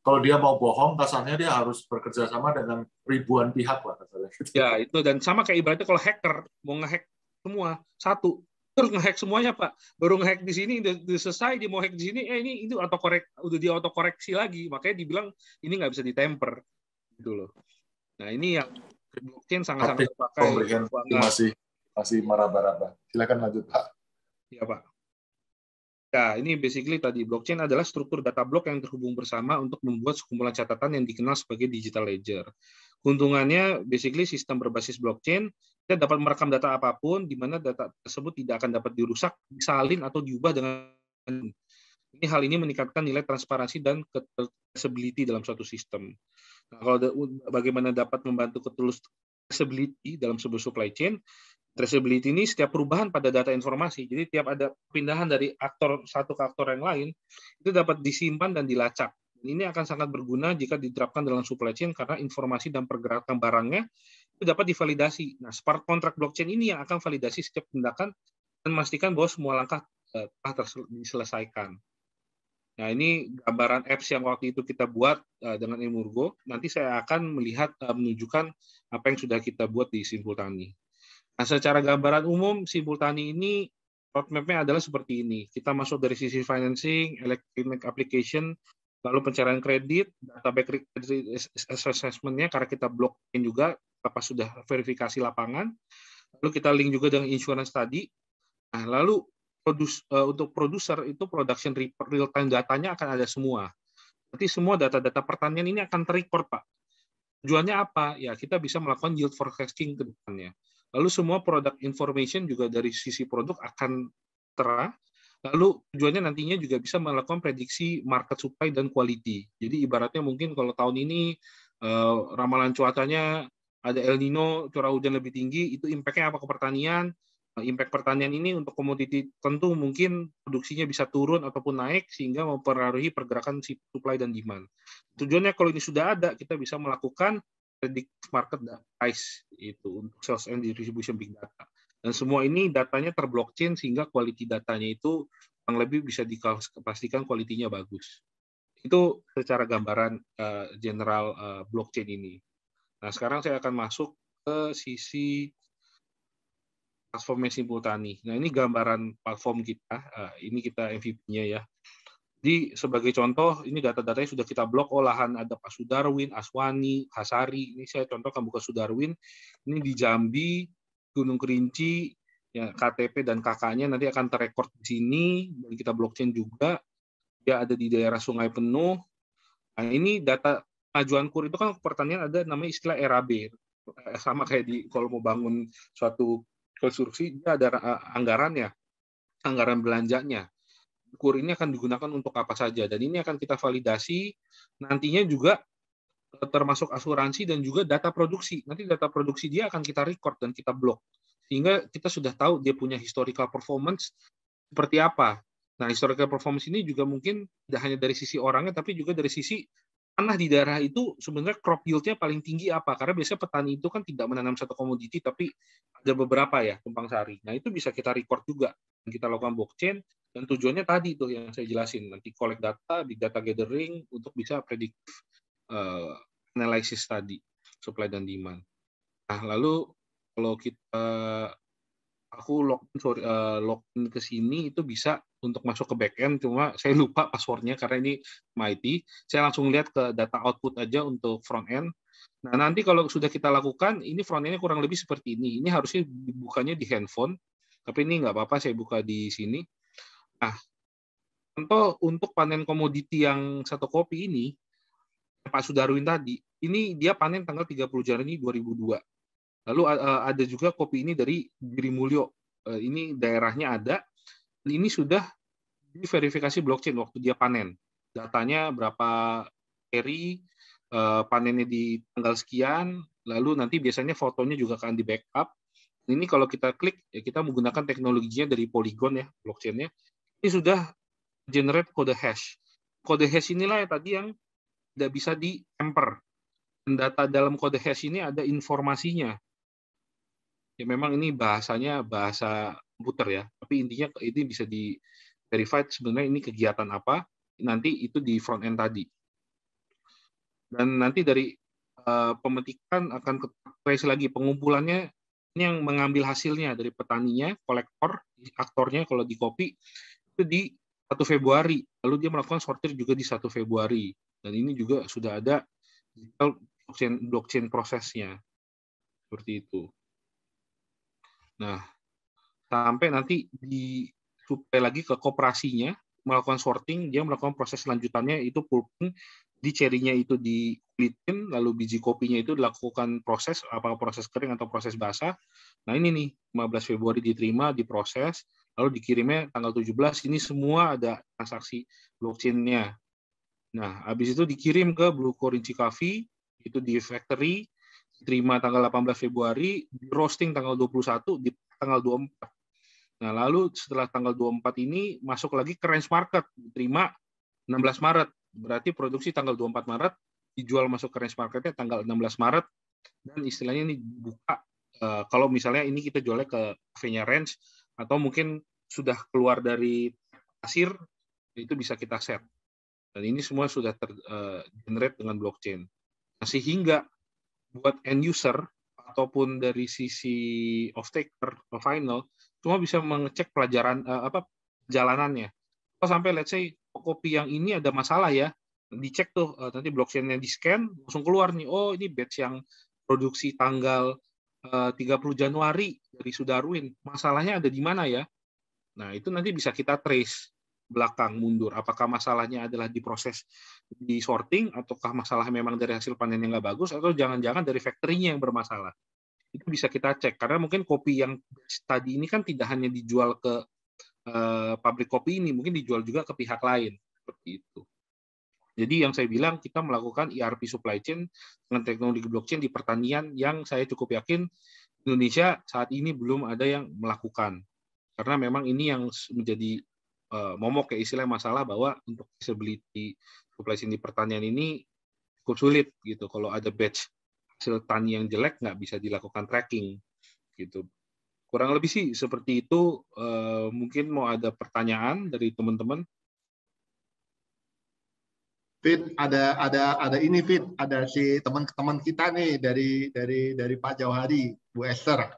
Kalau dia mau bohong, kasarnya dia harus bekerja sama dengan ribuan pihak lah kasarnya. Ya itu dan sama kayak ibaratnya kalau hacker mau ngehack semua satu terus ngehack semuanya Pak, baru ngehack di sini udah selesai dia mau hack di sini ini udah di autokoreksi lagi makanya dibilang ini nggak bisa ditemper gitu loh. Nah ini yang blockchain sangat-sangat terpakai. Masih meraba-raba. Silakan lanjut Pak. Iya Pak. Ya, ini basically tadi blockchain adalah struktur data blok yang terhubung bersama untuk membuat sekumpulan catatan yang dikenal sebagai digital ledger. Keuntungannya, basically sistem berbasis blockchain, kita dapat merekam data apapun, di mana data tersebut tidak akan dapat dirusak, disalin, atau diubah dengan hal ini meningkatkan nilai transparansi dan traceability dalam suatu sistem. Nah, kalau bagaimana dapat membantu traceability dalam sebuah supply chain, traceability ini setiap perubahan pada data informasi, jadi tiap ada pindahan dari aktor satu ke aktor yang lain, itu dapat disimpan dan dilacak. Ini akan sangat berguna jika diterapkan dalam supply chain karena informasi dan pergerakan barangnya itu dapat divalidasi. Nah, smart contract blockchain ini yang akan validasi setiap tindakan dan memastikan bahwa semua langkah telah diselesaikan. Nah, ini gambaran apps yang waktu itu kita buat dengan Emurgo. Nanti saya akan melihat menunjukkan apa yang sudah kita buat di Simpultani. Nah, secara gambaran umum Simpultani ini roadmap-nya adalah seperti ini. Kita masuk dari sisi financing, electronic application, lalu pencairan kredit, database assessment-nya karena kita blockchain juga, pas sudah verifikasi lapangan. Lalu kita link juga dengan insurance tadi. Nah, lalu untuk produser itu production report real time datanya akan ada semua. Nanti semua data-data pertanian ini akan ter-record, Pak. Tujuannya apa? Ya, kita bisa melakukan yield forecasting ke depannya. Lalu semua product information juga dari sisi produk akan terang. Lalu tujuannya nantinya juga bisa melakukan prediksi market supply dan quality. Jadi ibaratnya mungkin kalau tahun ini ramalan cuacanya ada El Nino, curah hujan lebih tinggi, itu impact-nya apa ke pertanian? Impact pertanian ini untuk komoditi tentu mungkin produksinya bisa turun ataupun naik sehingga mempengaruhi pergerakan supply dan demand. Tujuannya kalau ini sudah ada, kita bisa melakukan predictive market price itu untuk sales and distribution big data. Dan semua ini datanya terblockchain sehingga quality datanya itu kurang lebih bisa dipastikan kualitinya bagus. Itu secara gambaran general blockchain ini. Nah, sekarang saya akan masuk ke sisi platformnya Simpultani. Nah, ini gambaran platform kita. Ini kita MVP-nya ya. Jadi sebagai contoh, ini data-datanya sudah kita blok olahan ada Pak Sudarwin, Aswani, Hasari. Ini saya contohkan bukan Sudarwin. Ini di Jambi, Gunung Kerinci, ya, KTP dan KK-nya nanti akan terrekord di sini dan kita blockchain juga. Dia ada di daerah Sungai Penuh. Nah, ini data pengajuan KUR itu kan pertanian ada namanya istilah RAB. Sama kayak di kalau mau bangun suatu konstruksi, dia ada anggarannya, anggaran belanjanya. KUR ini akan digunakan untuk apa saja, dan ini akan kita validasi, nantinya juga termasuk asuransi dan juga data produksi. Nanti data produksi dia akan kita record dan kita blok, sehingga kita sudah tahu dia punya historical performance seperti apa. Nah, historical performance ini juga mungkin tidak hanya dari sisi orangnya, tapi juga dari sisi tanah di daerah itu sebenarnya crop yield-nya paling tinggi apa? Karena biasanya petani itu kan tidak menanam satu komoditi, tapi ada beberapa ya, tumpang sari. Nah, itu bisa kita record juga. Kita lakukan blockchain, dan tujuannya tadi itu yang saya jelasin. Nanti collect data, big data gathering, untuk bisa predictive analysis tadi, supply dan demand. Nah, lalu kalau aku login ke sini itu bisa untuk masuk ke backend, cuma saya lupa passwordnya karena ini MIT. Saya langsung lihat ke data output aja untuk front end. Nah, nanti kalau sudah kita lakukan, ini front end-nya kurang lebih seperti ini. Ini harusnya dibukanya di handphone, tapi ini nggak apa-apa, saya buka di sini. Nah, contoh untuk panen komoditi yang satu kopi ini, Pak Sudarwin tadi, ini dia panen tanggal 30 Januari 2002. Lalu ada juga kopi ini dari Girimulyo. Ini daerahnya ada. Ini sudah diverifikasi blockchain waktu dia panen. Datanya berapa eri, panennya di tanggal sekian, lalu nanti biasanya fotonya juga akan di backup. Ini kalau kita klik, ya kita menggunakan teknologinya dari Polygon ya, blockchain-nya. Ini sudah generate kode hash. Kode hash inilah yang tidak bisa di-temper. Data dalam kode hash ini ada informasinya. Ya memang ini bahasanya bahasa komputer ya, tapi intinya ini bisa di verified sebenarnya ini kegiatan apa, nanti itu di front end tadi. Dan nanti dari pemetikan akan trace lagi pengumpulannya, ini yang mengambil hasilnya dari petaninya, kolektor, aktornya kalau di kopi itu di 1 Februari, lalu dia melakukan sortir juga di 1 Februari. Dan ini juga sudah ada digital blockchain prosesnya. Seperti itu. Nah, sampai nanti disuplai lagi ke koperasinya, melakukan sorting, dia melakukan proses selanjutannya itu pulping, di cerinya itu dikulitin, lalu biji kopinya itu dilakukan proses, apakah proses kering atau proses basah. Nah ini nih, 15 Februari diterima, diproses, lalu dikirimnya tanggal 17, ini semua ada transaksi blockchain-nya. Nah, habis itu dikirim ke Blue Kerinci Coffee, itu di factory, diterima tanggal 18 Februari, di roasting tanggal 21, di tanggal 24. Nah, lalu setelah tanggal 24 ini masuk lagi ke range market, diterima 16 Maret. Berarti produksi tanggal 24 Maret, dijual masuk ke range marketnya tanggal 16 Maret, dan istilahnya ini dibuka. Kalau misalnya ini kita jualnya ke cafe-nya range, atau mungkin sudah keluar dari kasir, itu bisa kita set. Dan ini semua sudah generate dengan blockchain. Nah, sehingga buat end user ataupun dari sisi off-taker atau final, cuma bisa mengecek perjalanannya. Kalau sampai let's say kopi yang ini ada masalah ya, dicek tuh nanti blockchain-nya di-scan, langsung keluar nih, oh ini batch yang produksi tanggal 30 Januari dari Sudarwin, masalahnya ada di mana ya? Nah, itu nanti bisa kita trace belakang mundur. Apakah masalahnya adalah di proses di sorting, ataukah masalah memang dari hasil panen yang nggak bagus, atau jangan-jangan dari factory-nya yang bermasalah. Itu bisa kita cek. Karena mungkin kopi yang tadi ini kan tidak hanya dijual ke pabrik kopi ini, mungkin dijual juga ke pihak lain. Seperti itu. Jadi yang saya bilang, kita melakukan ERP supply chain dengan teknologi blockchain di pertanian yang saya cukup yakin Indonesia saat ini belum ada yang melakukan. Karena memang ini yang menjadi momok ya istilah masalah bahwa untuk visibility supply chain di pertanian ini cukup sulit gitu. Kalau ada batch hasil tani yang jelek nggak bisa dilakukan tracking gitu. Kurang lebih sih seperti itu. Mungkin mau ada pertanyaan dari teman-teman. Fit, ada ini Fit, ada si teman-teman kita nih dari Pak Jauhari, Bu Esther.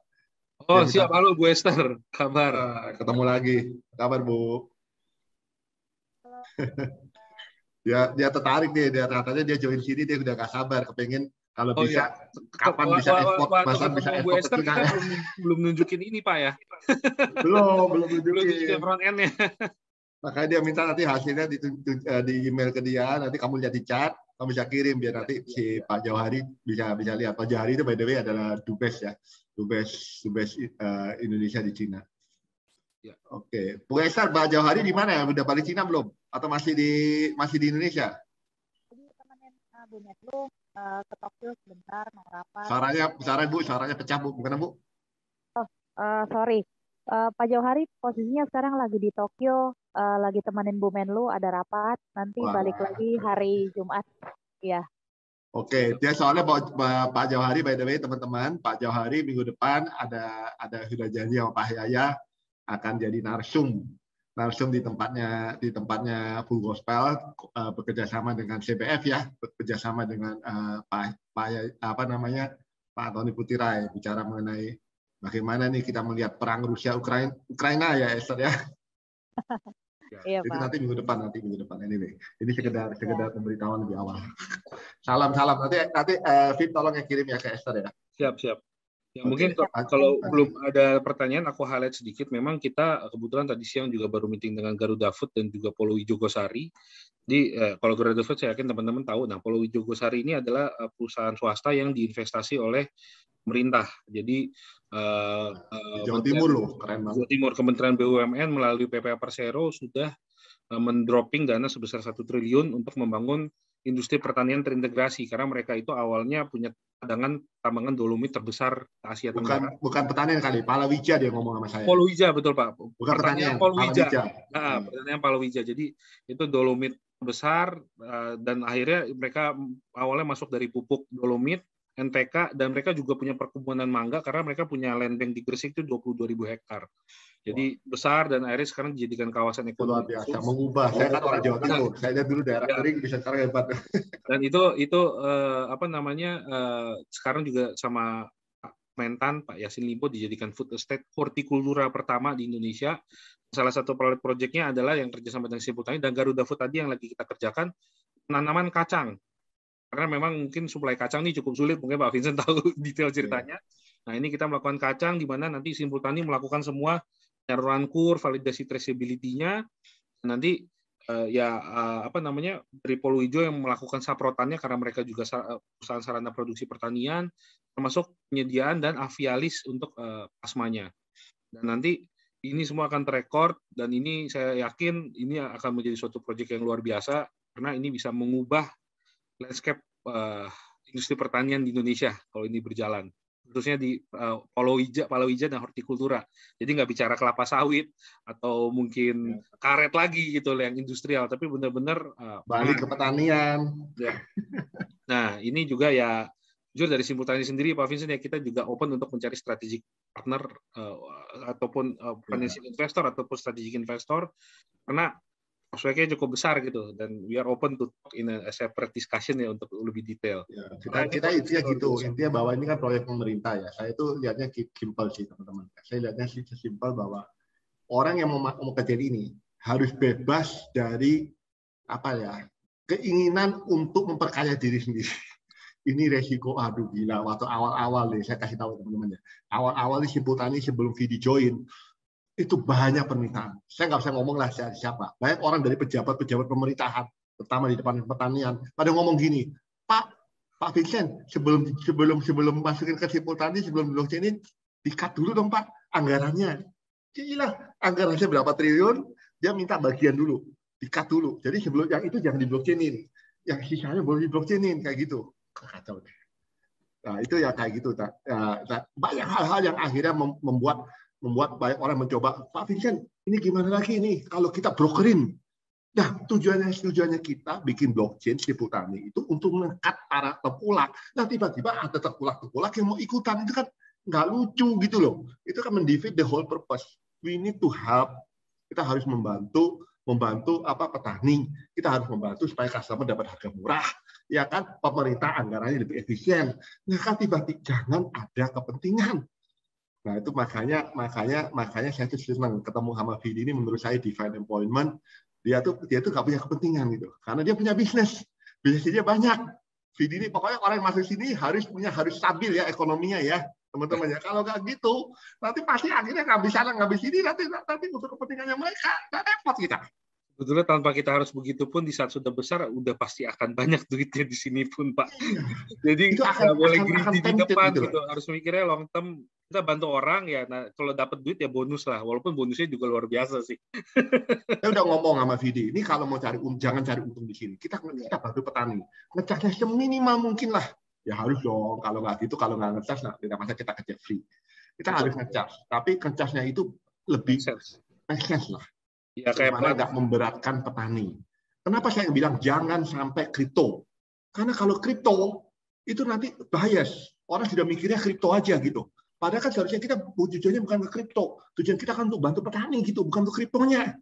Oh siap, halo Bu Esther, kabar? Ketemu lagi, kabar Bu? dia tertarik nih, dia katanya dia join sini, dia udah gak sabar, kepengen kalau bisa kapan bisa ekspor, masa bisa ekspor ke Cina ya. Belum nunjukin ini Pak ya? belum nunjukin front end-nya. Makanya dia minta nanti hasilnya di email ke dia, nanti kamu lihat di chat, kamu bisa kirim biar nanti si Pak Jauhari bisa lihat. Pak Jauhari itu by the way adalah Dubes ya, Dubes Indonesia di Cina. Ya. Oke, Bu Esther, Pak Jauhari di mana ya? Udah balik Cina belum? Atau masih di Indonesia? Jadi temenin Bu Metlu ke Tokyo sebentar mau rapat. Suaranya pecah Bu, bukan Bu? Oh, sorry. Pak Jauhari posisinya sekarang lagi di Tokyo, lagi temenin Bu Menlu ada rapat, nanti balik lagi hari Jumat. Ya. Oke, dia soalnya Pak Jauhari by the way teman-teman, Pak Jauhari minggu depan ada sudah janji sama Pak Yaya akan jadi narsum di tempatnya Full Gospel, bekerjasama dengan CBF ya, bekerjasama dengan Pak Tony Putirai, bicara mengenai bagaimana nih kita melihat perang Rusia Ukraina ya Esther ya. Iya, itu Pak. nanti minggu depan anyway. Ini sekedar pemberitahuan lebih awal. Salam nanti Fit tolong yang kirim ya ke Esther ya. Siap. Ya, mungkin kalau belum ada pertanyaan, aku highlight sedikit. Memang kita kebetulan tadi siang juga baru meeting dengan Garuda Food dan juga Polo Wijogosari. Jadi kalau Garuda Food saya yakin teman-teman tahu. Nah, Polo Wijogosari ini adalah perusahaan swasta yang diinvestasi oleh pemerintah. Jadi Jawa Timur loh, keren banget. Jawa Timur, Kementerian BUMN melalui PPA Persero sudah mendropping dana sebesar 1 triliun untuk membangun industri pertanian terintegrasi, karena mereka itu awalnya punya cadangan tambangan dolomit terbesar Asia Tenggara. Bukan pertanian kali, palawija dia ngomong sama saya. Palawija betul Pak. Bukan pertanian, palawija. Nah, pertanian palawija. Jadi itu dolomit besar dan akhirnya mereka awalnya masuk dari pupuk dolomit, NPK, dan mereka juga punya perkebunan mangga karena mereka punya land bank di Gresik itu 22.000 hektar. Jadi besar dan akhirnya sekarang dijadikan kawasan ekonomi. Luar biasa, mengubah. Saya kan orang Jawa Timur. Saya lihat dulu daerah kering bisa sekarang hebat. Dan itu sekarang juga sama Mentan Pak Yassin Limpo dijadikan food estate hortikultura pertama di Indonesia. Salah satu proyeknya adalah yang kerjasama dengan Simpul Tani dan Garuda Food tadi yang lagi kita kerjakan penanaman kacang. Karena memang mungkin suplai kacang ini cukup sulit, mungkin Pak Vincent tahu detail ceritanya. Nah ini kita melakukan kacang di mana nanti Simpul Tani melakukan semua penyaluran kur, validasi traceability-nya, nanti dari Polo Ijo yang melakukan saprotannya karena mereka juga perusahaan sarana produksi pertanian, termasuk penyediaan dan avialis untuk plasmanya. Dan nanti ini semua akan terekord dan ini saya yakin ini akan menjadi suatu proyek yang luar biasa karena ini bisa mengubah landscape industri pertanian di Indonesia kalau ini berjalan. Khususnya di palawija dan hortikultura. Jadi nggak bicara kelapa sawit atau mungkin karet lagi gitu yang industrial, tapi benar-benar balik ke pertanian. Ya. Nah ini juga ya jujur dari Simpul Tani sendiri Pak Vincent ya kita juga open untuk mencari strategic partner ataupun financial investor ataupun strategic investor karena prospeknya cukup besar gitu, dan we are open to talk in a separate discussion ya untuk lebih detail. Ya, kita intinya gitu, intinya bahwa ini kan proyek pemerintah ya. Saya itu lihatnya simpel sih teman-teman. Saya lihatnya sih simpel bahwa orang yang mau kerja ini harus bebas dari apa ya, keinginan untuk memperkaya diri sendiri. Ini resiko, aduh gila, waktu awal-awal nih, saya kasih tahu teman-teman ya. Awal-awal di Simpul Tani sebelum Vidi join, itu banyak permintaan. Saya nggak bisa ngomong lah siapa. Banyak orang dari pejabat-pejabat pemerintahan, terutama di depan pertanian, pada ngomong gini, Pak Vincent, sebelum masukin ke Simpul Tani, sebelum blockchain ini, di-cut dulu dong Pak, anggarannya. Gila, anggarannya berapa triliun, dia minta bagian dulu, di-cut dulu. Jadi sebelum yang itu jangan di-blockchainin, yang sisanya boleh di-blockchainin, kayak gitu. Kacau. Nah, itu ya kayak gitu. Banyak hal-hal yang akhirnya membuat banyak orang mencoba, Pak Vincent, ini gimana lagi nih kalau kita brokerin? Nah, tujuannya kita bikin blockchain Simpul Tani itu untuk mengikat para tengkulak. Nah, tiba-tiba ada tengkulak yang mau ikutan, itu kan nggak lucu gitu loh. Itu kan mendefeat the whole purpose. We need to help. Kita harus membantu petani. Kita harus membantu supaya customer dapat harga murah. Ya kan, pemerintah anggarannya lebih efisien. Nah, kan tiba-tiba jangan ada kepentingan. Nah, itu makanya saya tuh senang ketemu sama Vidi ini. Menurut saya divine employment, dia tuh nggak punya kepentingan gitu, karena dia punya bisnisnya banyak. Vidi ini pokoknya orang yang masuk sini harus stabil ya ekonominya ya teman-teman ya. Kalau nggak gitu, nanti pasti akhirnya nggak bisa sini, nanti untuk kepentingannya mereka nggak repot kita. Sebetulnya tanpa kita harus begitu pun di saat sudah besar udah pasti akan banyak duitnya di sini pun Pak. Jadi nggak boleh greedy di depan gitu. Harus mikirnya long term, kita bantu orang ya. Nah kalau dapat duit ya bonus lah. Walaupun bonusnya juga luar biasa sih. Saya udah ngomong sama Vidi, ini kalau mau cari jangan cari untung di sini. Kita bantu petani. Ngecasnya seminimal mungkin lah. Ya harus dong. Kalau nggak gitu, kalau nggak ngecas, nah tidak masa kita kerja free. Kita harus ngecas. Tapi ngecasnya itu lebih make sense lah. Ya, kayak mana nggak memberatkan petani. Kenapa saya bilang jangan sampai kripto? Karena kalau kripto itu nanti bias. Orang sudah mikirnya kripto aja gitu. Padahal kan seharusnya kita tujuannya bukan ke kripto. Tujuan kita kan untuk bantu petani gitu, bukan untuk kriptonya.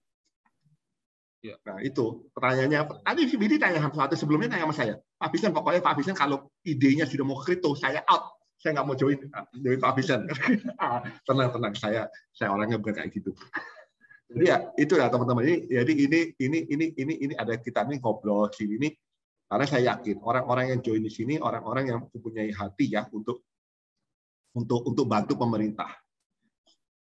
Ya. Nah itu pertanyaannya. Tadi si Bidi tanya satu sebelumnya tanya sama saya. Pak Vincent, pokoknya Pak Vincent kalau idenya sudah mau ke kripto, saya out. Saya nggak mau join Pak Vincent. Tenang. Saya orangnya bukan kayak gitu. Jadi ya itu ya teman-teman, ini ada kita nih ngobrol sini nih, karena saya yakin orang-orang yang join di sini orang-orang yang mempunyai hati ya untuk bantu pemerintah.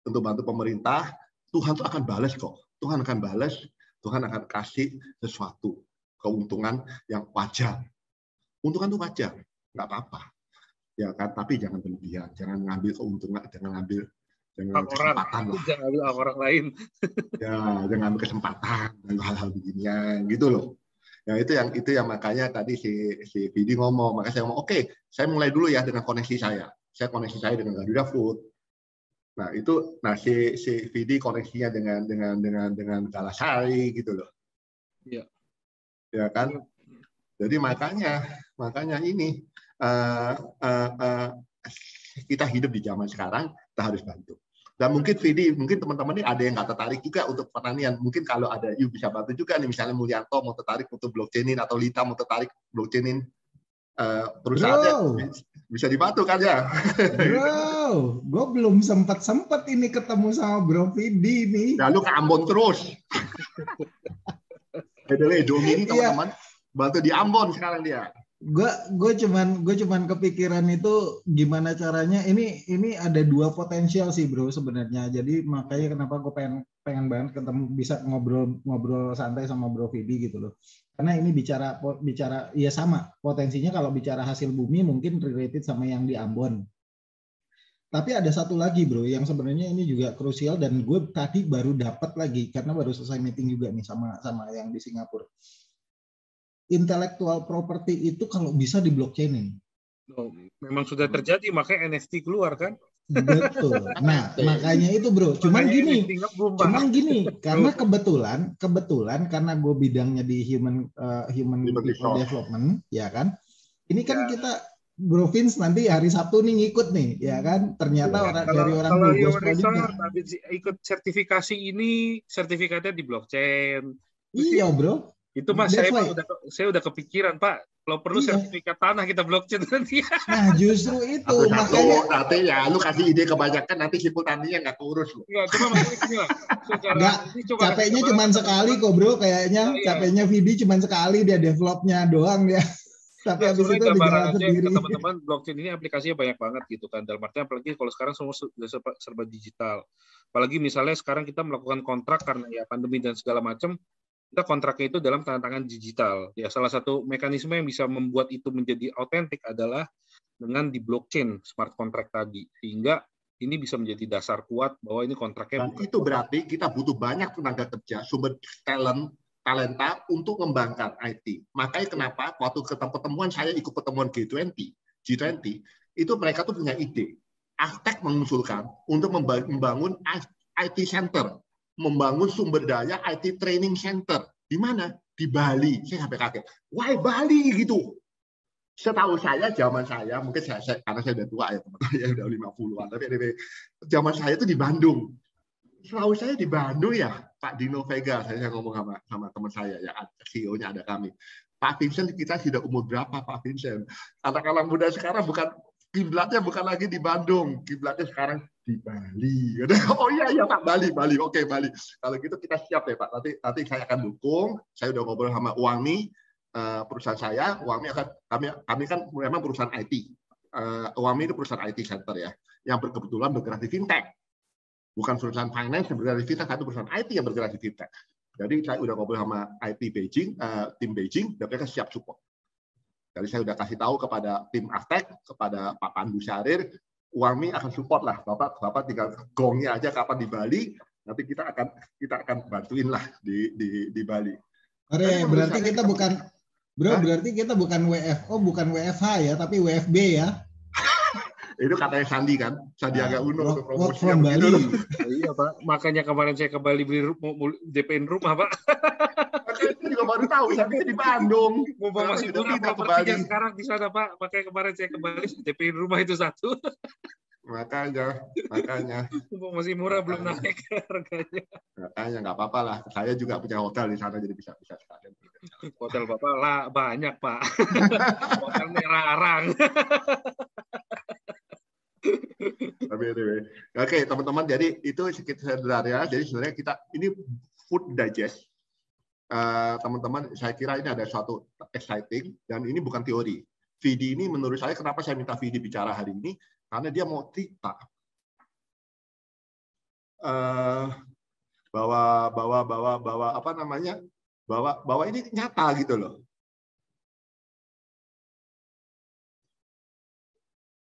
Untuk bantu pemerintah, Tuhan tuh akan balas kok. Tuhan akan balas, Tuhan akan kasih sesuatu keuntungan yang wajar. Untungan itu wajar, nggak apa-apa. Ya kan, tapi jangan berlebihan, jangan ngambil keuntungan, jangan ngambil kesempatan lah. Jangan ambil orang lain. Ya, jangan ambil kesempatan dan hal-hal beginian gitu loh. Ya itu yang makanya tadi si Vidi ngomong, makanya saya ngomong, oke, saya mulai dulu ya dengan koneksi saya. Saya koneksi saya dengan Garuda Food. Nah, si Vidi koneksinya dengan Galasari gitu loh. Iya. Ya kan? Jadi makanya ini kita hidup di zaman sekarang, kita harus bantu. Dan mungkin Vidi, mungkin teman-teman ini ada yang nggak tertarik juga untuk pertanian. Mungkin kalau ada you bisa bantu juga nih, misalnya Mulyanto mau tertarik untuk blockchainin atau Lita mau tertarik blockchainin perusahaannya, bisa dibantu kan ya? Bro, gue belum sempat ini ketemu sama Bro Vidi nih. Ya lu ke Ambon terus. Domini teman-teman, bantu di Ambon sekarang dia. Gue cuman kepikiran itu gimana caranya. Ini ada dua potensial sih bro sebenarnya. Jadi makanya kenapa gue pengen banget ketemu, bisa ngobrol santai sama Bro Vidi gitu loh. Karena ini bicara ya sama potensinya, kalau bicara hasil bumi mungkin related sama yang di Ambon. Tapi ada satu lagi bro yang sebenarnya ini juga krusial, dan gue tadi baru dapat lagi karena baru selesai meeting juga nih sama yang di Singapura. Intellectual property itu kalau bisa di blockchainin. Oh, memang sudah terjadi, makanya NFT keluar kan? Betul. Nah, makanya itu bro. Cuman gini, karena kebetulan karena gue bidangnya di human people development, ya kan? Ini kan kita Bro Vince nanti hari Sabtu nih ngikut nih, ya kan? Ternyata dari orang Burgos Project ikut sertifikasi ini, sertifikatnya di blockchain. Iya, bro. Itu Mas, That's saya udah kepikiran, Pak. Kalau perlu sertifikat tanah kita blockchain nanti. Nah, justru itu makanya nanti ya lu kasih ide kebanyakan nanti simpul taninya nggak keurus lu. Enggak, cuma maksudnya gini lah. Capeknya cuma sekali kok, bro, kayaknya. Capeknya Vidi cuma sekali, dia developnya doang ya. Tapi habis itu dijalan sendiri. Teman-teman, blockchain ini aplikasinya banyak banget gitu kan. Dalam artinya apalagi kalau sekarang semua sudah serba digital. Apalagi misalnya sekarang kita melakukan kontrak karena ya pandemi dan segala macam, kita kontraknya itu dalam tanda tangan digital. Ya, salah satu mekanisme yang bisa membuat itu menjadi autentik adalah dengan di blockchain smart contract tadi. Sehingga ini bisa menjadi dasar kuat bahwa ini kontraknya. Dan itu berarti kita butuh banyak tenaga kerja, sumber talenta untuk mengembangkan IT. Makanya kenapa waktu pertemuan saya ikut pertemuan G20, itu mereka tuh punya ide. Artek mengusulkan untuk membangun IT center, membangun sumber daya IT training center. Di mana? Di Bali. Saya sampai kaget. Why Bali gitu? Setahu saya, zaman saya, mungkin saya karena saya udah tua ya teman-teman, ya udah 50-an, tapi zaman saya itu di Bandung. Setahu saya di Bandung ya, Pak Dino Vega, saya ngomong sama teman saya, ya CEO-nya ada kami. Pak Vincent, kita sudah umur berapa Pak Vincent? Anak-anak muda sekarang kiblatnya bukan lagi di Bandung, kiblatnya sekarang di Bali. Oh iya Pak, Bali. Oke, Bali. Kalau gitu kita siap ya Pak. Nanti saya akan dukung. Saya udah ngobrol sama Uangmi, perusahaan saya. Uangmi kami kan memang perusahaan IT. Uangmi itu perusahaan IT center ya, yang kebetulan bergerak di fintech. Bukan perusahaan finance yang bergerak di fintech, satu perusahaan IT yang bergerak di fintech. Jadi saya udah ngobrol sama IT Beijing, tim Beijing, dan mereka siap support. Jadi saya udah kasih tahu kepada tim Artek, kepada Pak Pandu Syahrir, Uangmi akan support lah, Bapak tinggal gongnya aja kapan di Bali, nanti kita akan bantuin lah di Bali. Berarti kita bukan, bro, berarti kita bukan WFO, bukan WFH ya, tapi WFB ya. Itu katanya Sandi kan, Sandiaga Uno untuk promosi from Bali. Iya Pak, makanya kemarin saya ke Bali beli DP-in rumah Pak. Saya juga baru tahu, saya di Bandung. Mumpung masih murah propertinya sekarang di sana Pak, makanya kemarin saya ke Bali DP-in rumah itu satu. Makanya. Mumpung masih murah belum naik harganya. Makanya nggak apa-apa lah, saya juga punya hotel di sana jadi bisa sekalian. Hotel Bapak lah banyak Pak. Hotel Merah-Arang. Oke, teman-teman, jadi itu sebenarnya. Jadi sebenarnya kita ini food digest. Teman-teman, saya kira ini ada suatu exciting dan ini bukan teori. Vidi ini menurut saya, kenapa saya minta Vidi bicara hari ini? Karena dia mau cerita bahwa apa namanya? Bahwa ini nyata gitu loh.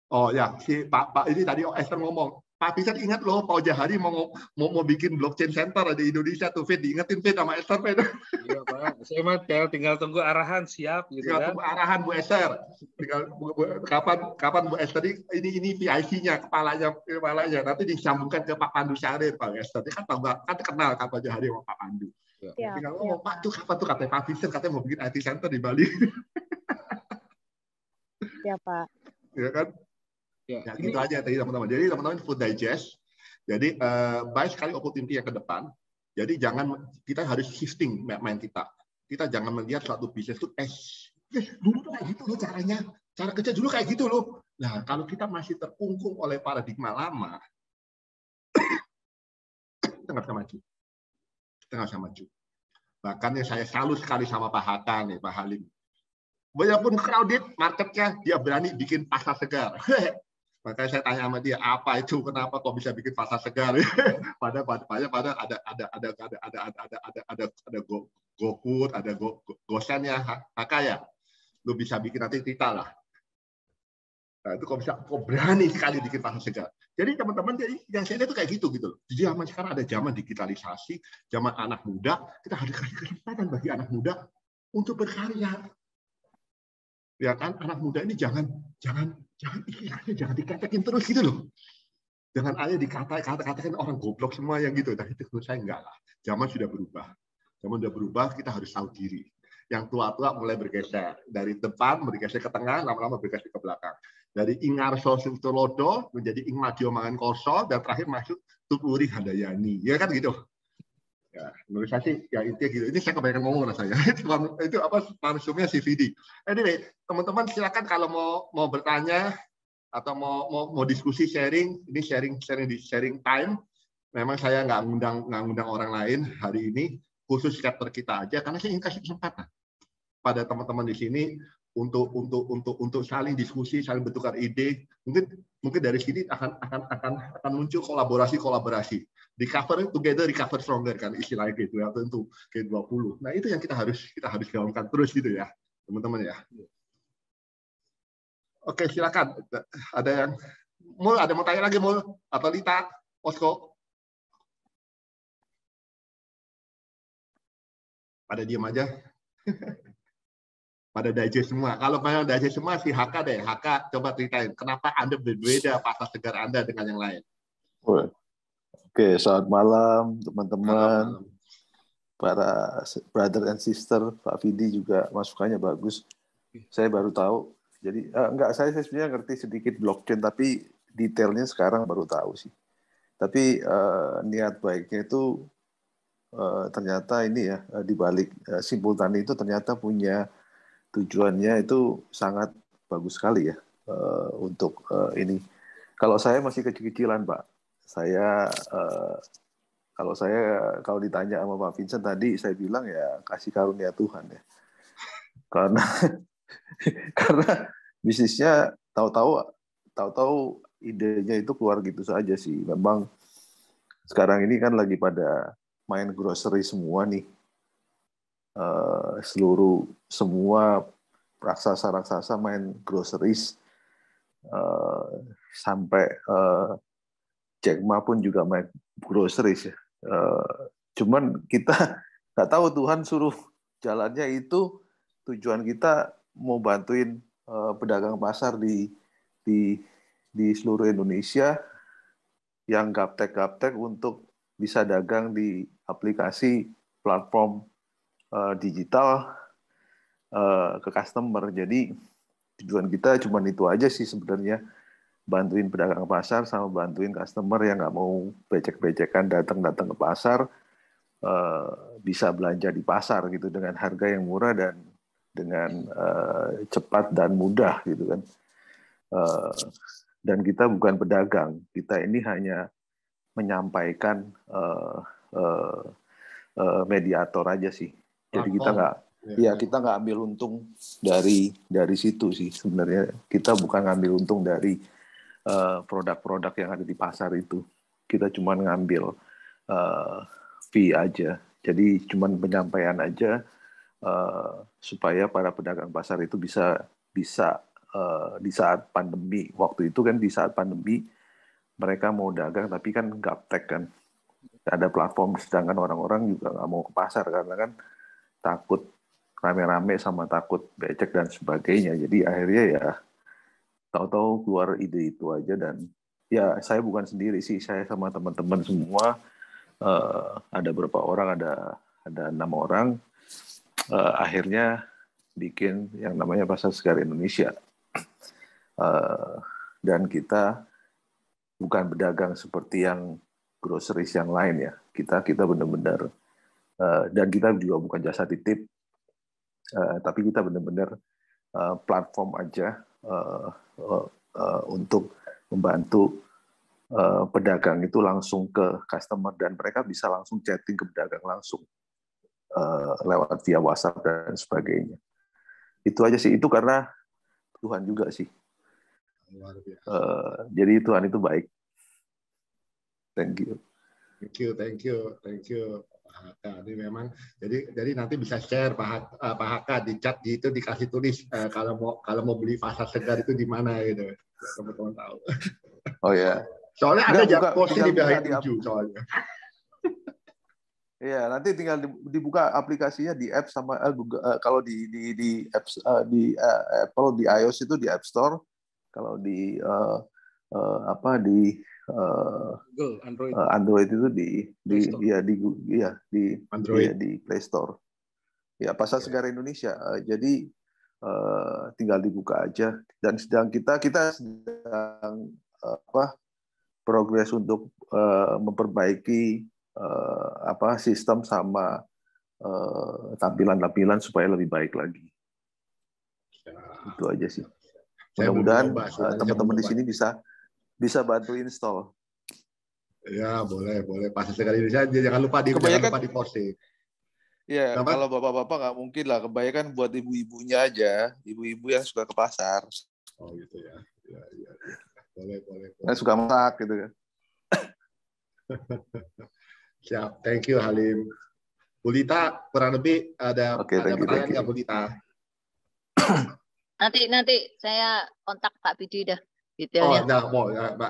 Oh ya, si Pak ini tadi Esther ngomong, Pak Vincent ingat loh, Pak Jahari mau bikin blockchain center di Indonesia tuh, Fit, diingetin Fit sama Esther, Fit. Iya Pak, saya mah tinggal tunggu arahan, siap gitu kan. Tunggu arahan Bu Esther, tinggal kapan Bu Esther ini PIC-nya, kepalanya, nanti disambungkan ke Pak Pandu Syahrir, Pak Esther, dia kan kenal Pak Jahari sama Pak Pandu. Ya, tinggal ngomong, Pak tuh kapan tuh katanya Pak Vincent katanya mau bikin IT center di Bali. Ya Pak. Ya kan? Ya, gitu aja tadi teman-teman. Jadi teman-teman food digest. Jadi banyak sekali opportunity yang ke depan. Jadi kita harus shifting mind kita. Kita jangan melihat suatu bisnis itu dulu tuh kayak gitu loh caranya. Cara kerja dulu kayak gitu loh. Nah, kalau kita masih terkungkung oleh paradigma lama, kita nggak bisa maju. Kita nggak bisa maju. Bahkan yang saya salut sekali sama Pak Hakan nih, Pak Halim. Walaupun crowded marketnya, dia berani bikin pasar segar. Makanya saya tanya sama dia, apa itu, kenapa kok bisa bikin pasar segar? Pada ada GoFood, ada Gosen ya, Hakaya. Lu bisa bikin nanti kita lah. Nah, itu kok berani sekali bikin pasar segar. Jadi teman-teman, yang saya lihat itu kayak gitu loh. Jadi zaman sekarang ada zaman digitalisasi, zaman anak muda, kita harus kasih kesempatan bagi anak muda untuk berkarya. Ya kan, anak muda ini jangan dikatakan terus gitu loh. Jangan aja dikatakan orang goblok semua yang gitu. Nah, itu menurut saya enggak lah. Zaman sudah berubah, kita harus tahu diri. Yang tua-tua mulai bergeser. Dari depan bergeser ke tengah, lama-lama bergeser ke belakang. Dari Ingarso Suntolodo menjadi Ingmadio Mangankoso, dan terakhir masuk Tupuri Handayani. Ya kan gitu. Ya, menurut saya sih ya intinya gitu. Ini saya kebanyakan ngomong rasanya. Itu apa maksudnya CVD. Anyway, teman-teman silakan kalau mau bertanya atau mau diskusi sharing, ini sharing time. Memang saya nggak ngundang orang lain hari ini, khusus chapter kita aja karena saya ingin kasih kesempatan pada teman-teman di sini untuk saling diskusi, saling bertukar ide. Mungkin dari sini akan muncul kolaborasi. Recover together, recover stronger kan istilahnya gitu ya, tentu G20. Nah, itu yang kita harus gaungkan terus gitu ya, teman-teman ya. Oke, silakan. Ada yang mau tanya lagi, Mul atau Lita, Osko? Pada diam aja. Pada digest semua. Kalau pada digest semua si HK deh. HK coba ceritain kenapa Anda berbeda pasar segar Anda dengan yang lain. Oke, selamat malam teman-teman. Para brother and sister, Pak Vidi juga masukannya bagus. Saya baru tahu. Jadi saya sebenarnya ngerti sedikit blockchain, tapi detailnya sekarang baru tahu sih. Tapi niat baiknya itu ternyata ini ya, di balik simultan itu ternyata punya tujuannya itu sangat bagus sekali ya untuk ini. Kalau saya masih kecil-kecilan, Pak. Kalau ditanya sama Pak Vincent tadi, saya bilang ya kasih karunia Tuhan ya. Karena bisnisnya tahu-tahu idenya itu keluar gitu saja sih. Memang sekarang ini kan lagi pada main grocery semua nih. Semua raksasa main groceries, sampai Jack Ma pun juga main groceries ya. Cuman kita nggak tahu Tuhan suruh jalannya itu tujuan kita mau bantuin pedagang pasar di seluruh Indonesia yang gaptek untuk bisa dagang di aplikasi platform digital ke customer. Jadi tujuan kita cuma itu aja sih sebenarnya, bantuin pedagang pasar sama bantuin customer yang nggak mau becek-becekan datang ke pasar, bisa belanja di pasar gitu dengan harga yang murah dan dengan cepat dan mudah gitu kan. Dan kita bukan pedagang, kita ini hanya menyampaikan mediator aja sih. Jadi kita nggak ambil untung dari situ sih sebenarnya. Kita bukan ngambil untung dari produk-produk yang ada di pasar itu. Kita cuma ngambil fee aja. Jadi cuma penyampaian aja supaya para pedagang pasar itu bisa di saat pandemi. Waktu itu kan di saat pandemi mereka mau dagang tapi kan gaptek kan. Ada platform, sedangkan orang-orang juga nggak mau ke pasar karena kan takut rame-rame sama takut becek dan sebagainya. Jadi akhirnya ya tahu-tahu keluar ide itu aja. Dan ya saya bukan sendiri sih, saya sama teman-teman semua, ada berapa orang, ada 6 orang, akhirnya bikin yang namanya Pasar Segar Indonesia. Dan kita bukan pedagang seperti yang groceries yang lain ya. Kita benar-benar, dan kita juga bukan jasa titip, tapi kita benar-benar platform aja untuk membantu pedagang itu langsung ke customer dan mereka bisa langsung chatting ke pedagang langsung lewat via WhatsApp dan sebagainya. Itu aja sih. Itu karena Tuhan juga sih. Jadi Tuhan itu baik. Thank you. Thank you. Pak HK. Ini memang jadi nanti bisa share Pak HK di chat itu dikasih tulis kalau mau beli pasar segar itu di mana gitu. Teman-teman tahu. Oh ya. Soalnya ada jam posting di bawah 7 soalnya. Iya, nanti tinggal dibuka aplikasinya di app sama Google. Kalau di apps di Apple, di iOS itu di App Store. Kalau di Google, Android itu di Play Store. Ya, Pasar Segar Indonesia. Jadi tinggal dibuka aja. Dan kita sedang progres untuk memperbaiki sistem sama tampilan-tampilan supaya lebih baik lagi. Itu aja sih. Mudah-mudahan teman-teman di sini bisa bantu install. Ya, boleh. Pasti sekali ini saja. Jangan lupa di posting. Ya, kalau bapak-bapak nggak mungkin lah. Kebanyakan buat ibu-ibunya aja. Ibu-ibu yang suka ke pasar. Oh gitu ya. Ya. Boleh. Yang suka masak gitu kan. Siap. Thank you Halim. Bu Lita, kurang lebih ada pertanyaan nggak Bu Lita? Nanti saya kontak Pak Bidi dah. Detailnya.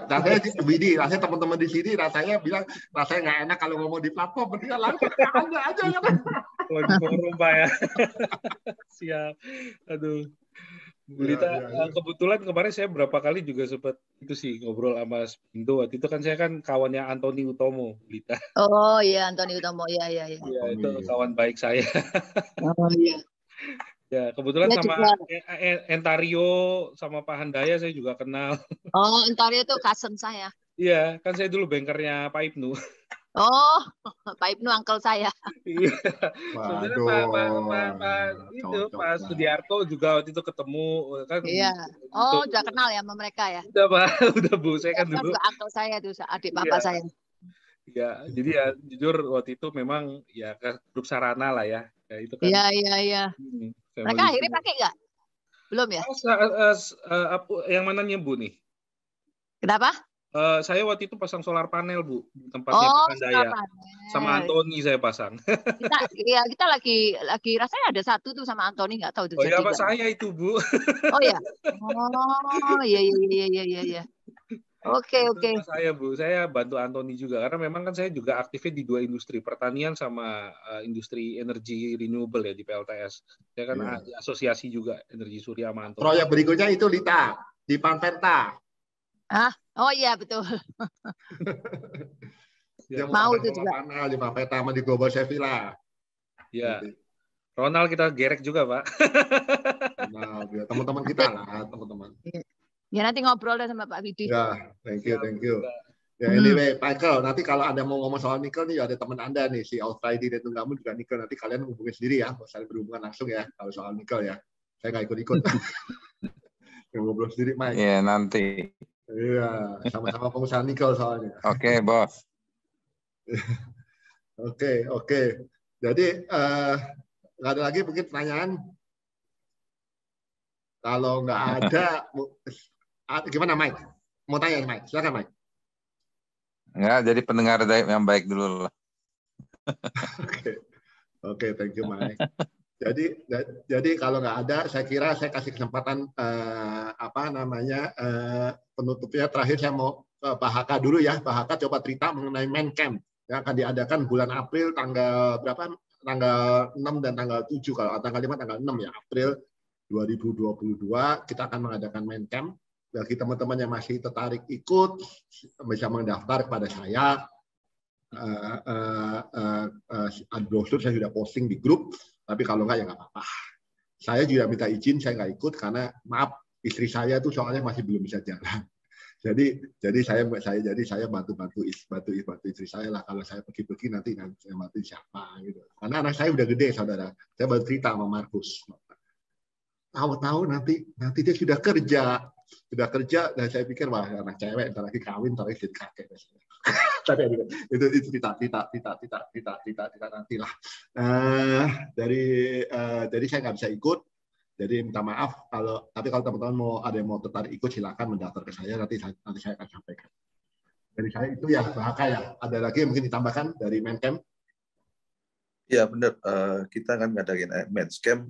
Rasanya Bidi, rasanya teman-teman di sini rasanya bilang rasanya nggak enak kalau ngomong di platform, berarti langsung Anda aja ya kan? Lagi forum Pak ya. Siap. Aduh. Bu Lita, kebetulan kemarin saya berapa kali juga sempat itu sih ngobrol sama Indo. Waktu itu kan saya kan kawannya Antoni Utomo, Bu Lita. Oh iya, Antoni Utomo, iya. Iya, itu kawan baik saya. Oh iya. Ya, kebetulan Ya, sama juga. Entario sama Pak Handaya saya juga kenal. Oh, Entario itu cousin saya. Iya, kan saya dulu bankernya Pak Ibnu. Oh, Pak Ibnu uncle saya. Iya. Sebenarnya Pak Sudiarto juga waktu itu ketemu kan. Iya. Oh, udah kenal ya sama mereka ya? Udah Pak, udah Bu. Saya kan dulu. Juga uncle saya tuh, adik bapak saya. Ya, jadi ya jujur waktu itu memang ya ke grup Sarana lah ya. Ya itu kan. Iya. Mereka akhirnya pakai nggak? Belum ya? Yang mananya Bu nih? Kenapa? Saya waktu itu pasang solar panel Bu, tempatnya Pak Handaya. Sama Antoni saya pasang. Kita lagi rasanya ada satu tuh sama Antoni, nggak tahu itu. Oh iya Pak, saya itu Bu. Oh ya. Oh iya. Oke. Saya Bu, saya bantu Antoni juga karena memang kan saya juga aktifnya di dua industri, pertanian sama industri energi renewable ya di PLTS. Saya kan asosiasi juga energi surya sama Antoni. Proyek berikutnya itu Lita di Panventa. Oh iya betul. Mau itu juga. Panel di Panventa sama di Global Sevilla. Ya. Ronald kita gerek juga Pak. Nah, teman-teman kita lah, teman-teman. Ya nanti ngobrol deh sama Pak Bidi. Ya, thank you. Ya anyway, Michael, nanti kalau Anda mau ngomong soal nikel nih, ada teman Anda nih, si Alfredi dan Tunggamu juga nikel. Nanti kalian hubungin sendiri ya, saling berhubungan langsung ya, kalau soal nikel ya. Saya nggak ikut-ikut. Ngobrol sendiri, Mike. Iya, nanti. Iya, sama-sama pengusaha nikel soalnya. Oke, Bos. Oke. Jadi, nggak ada lagi mungkin pertanyaan? Kalau nggak ada, gimana Mike? Mau tanya Mike? Silakan Mike. Enggak, jadi pendengar yang baik dulu lah. Oke, thank you Mike. Jadi kalau nggak ada, saya kira saya kasih kesempatan penutupnya. Terakhir saya mau Pak Haka dulu ya. Pak Haka coba cerita mengenai main camp yang akan diadakan bulan April tanggal berapa? Tanggal 6 dan tanggal 7. Kalau tanggal 5 tanggal 6 ya April 2022 kita akan mengadakan main camp. Bagi teman-teman yang masih tertarik ikut bisa mendaftar kepada saya. Brosur saya sudah posting di grup, tapi kalau nggak ya nggak apa-apa. Saya juga minta izin, saya nggak ikut karena maaf istri saya tuh soalnya masih belum bisa jalan. Jadi saya bantu istri saya lah. Kalau saya pergi nanti saya bantu siapa gitu. Karena anak saya udah gede saudara. Saya baru cerita sama Markus. Tahu-tahu nanti dia sudah kerja dan saya pikir wah anak cewek ntar lagi kawin ntar lagi jadi kakek. Tapi itu tidak nantilah. Jadi saya nggak bisa ikut. Jadi minta maaf tapi kalau teman-teman mau tertarik ikut silakan mendaftar ke saya nanti saya akan sampaikan. Dari saya itu ya Bahaka ya. Ada lagi yang mungkin ditambahkan dari Mencamp? Ya benar. Kita akan ngadain Mencamp.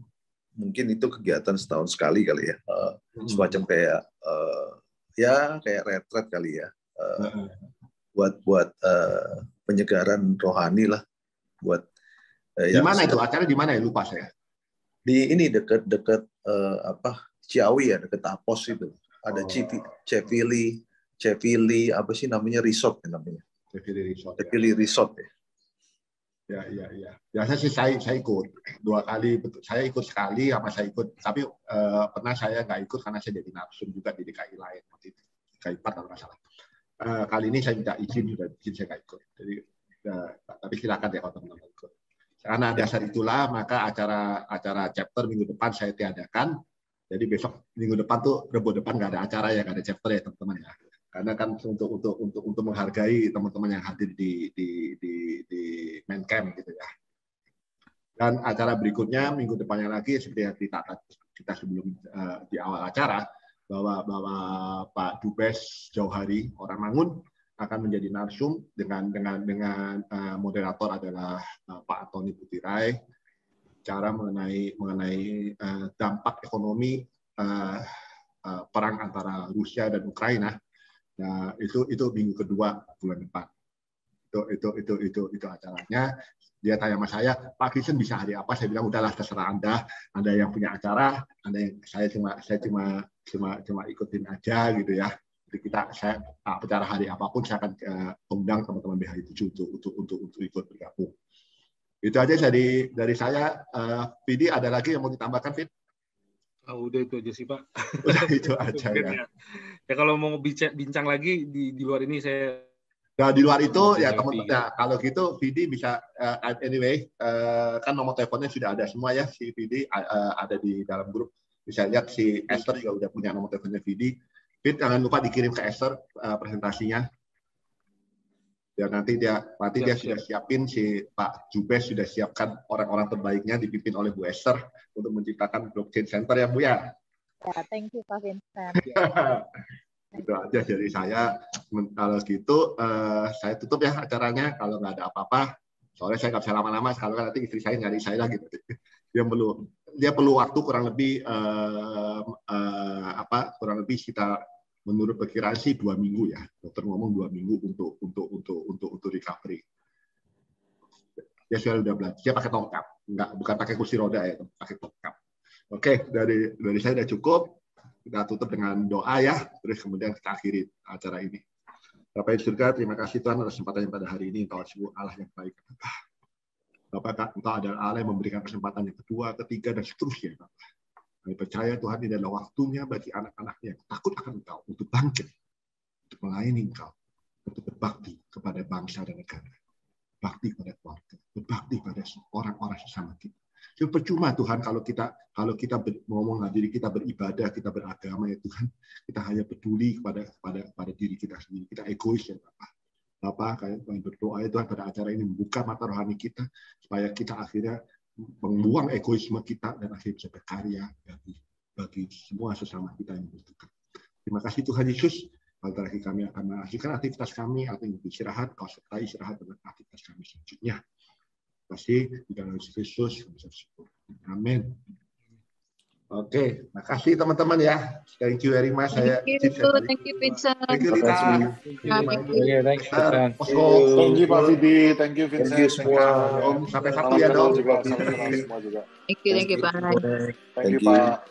Mungkin itu kegiatan setahun sekali kali ya, semacam kayak retret kali ya, buat penyegaran rohani lah, buat. Di mana itu acara di mana ya lupa saya. Di ini dekat Ciawi ya, dekat Tapos itu ada Cevili apa sih namanya resort namanya. Cevili Resort ya. Ya. Biasanya sih saya ikut 2 kali, saya ikut sekali sama saya ikut, tapi pernah saya nggak ikut karena saya jadi narsum juga di DKI lain waktu itu, DKI 4 kalau nggak salah. Kali ini saya minta izin saya nggak ikut. Jadi Tapi silakan ya kalau teman-teman ikut. Karena dasar itulah maka acara chapter minggu depan saya tiadakan. Jadi besok minggu depan tuh Rebo depan nggak ada acara ya, nggak ada chapter ya teman-teman ya. Karena kan untuk menghargai teman-teman yang hadir di main camp gitu ya. Dan acara berikutnya minggu depannya lagi seperti yang kita sebelum di awal acara bahwa Pak Dubes Jauhari orang Mangun akan menjadi narsum dengan moderator adalah Pak Antoni Putirai, cara mengenai dampak ekonomi perang antara Rusia dan Ukraina. Nah, itu minggu kedua bulan depan. Itu acaranya. Dia tanya sama saya, Pak Vincent bisa hari apa? Saya bilang udahlah terserah Anda yang punya acara, saya cuma ikutin aja gitu ya. Jadi saya acara hari apapun saya akan undang teman-teman BH7 untuk ikut bergabung. Itu aja dari saya. Vidi ada lagi yang mau ditambahkan, Vid? Udah itu aja sih Pak. Udah itu aja ya. Ya kalau mau bincang lagi di luar ini saya. Nah di luar itu ya teman-teman. Ya, kalau gitu Vidi bisa anyway kan nomor teleponnya sudah ada semua ya, si Vidi ada di dalam grup. Bisa lihat si Esther juga udah punya nomor teleponnya Vidi. Vid jangan lupa dikirim ke Esther presentasinya. Ya nanti dia sudah siapin, si Pak Jubes sudah siapkan orang-orang terbaiknya dipimpin oleh Bu Esther untuk menciptakan blockchain center ya Bu ya. Ya, thank you Pak Vincent. Itu aja dari saya. Kalau gitu saya tutup ya acaranya. Kalau nggak ada apa-apa, soalnya saya nggak bisa lama-lama. Kalau nanti istri saya nyari saya lagi. Dia perlu waktu kurang lebih kita menurut perkiraan sih 2 minggu ya. Dokter ngomong 2 minggu untuk recovery. Dia sudah belajar. Dia pakai tongkat, bukan pakai kursi roda ya, pakai tongkat. Oke, dari saya sudah cukup. Kita tutup dengan doa ya, terus kemudian kita akhiri acara ini. Bapak di surga, terima kasih Tuhan atas kesempatan pada hari ini. Engkau sungguh Allah yang baik. Bapak, Engkau adalah Allah yang memberikan kesempatan yang kedua, ketiga, dan seterusnya. Bapak. Kami percaya Tuhan ini adalah waktunya bagi anak-anaknya yang takut akan Engkau untuk bangkit, untuk melayani Engkau, untuk berbakti kepada bangsa dan negara, bakti pada keluarga, berbakti pada orang-orang sesama kita. Jadi percuma Tuhan kalau kita ngomong diri kita beribadah, kita beragama ya Tuhan, kita hanya peduli kepada diri kita sendiri, kita egois ya Bapak. Bapak kami berdoa ya Tuhan pada acara ini membuka mata rohani kita supaya kita akhirnya membuang egoisme kita dan akhirnya bisa berkarya bagi semua sesama kita yang membutuhkan. Terima kasih Tuhan Yesus. Sebentar lagi kami akan melanjutkan aktivitas kami atau istirahat, kau sertai istirahat dengan aktivitas kami selanjutnya. Terima kasih di dalam Yesus Kristus. Amin. Oke, makasih teman-teman ya. Thank you very much. Thank you Vincent. Thank you Lita. Thank you Pak Vidi. Thank you Vincent. Thank you semua. Om sampai Sabtu ya dong. Thank you Pak. Thank you Pak.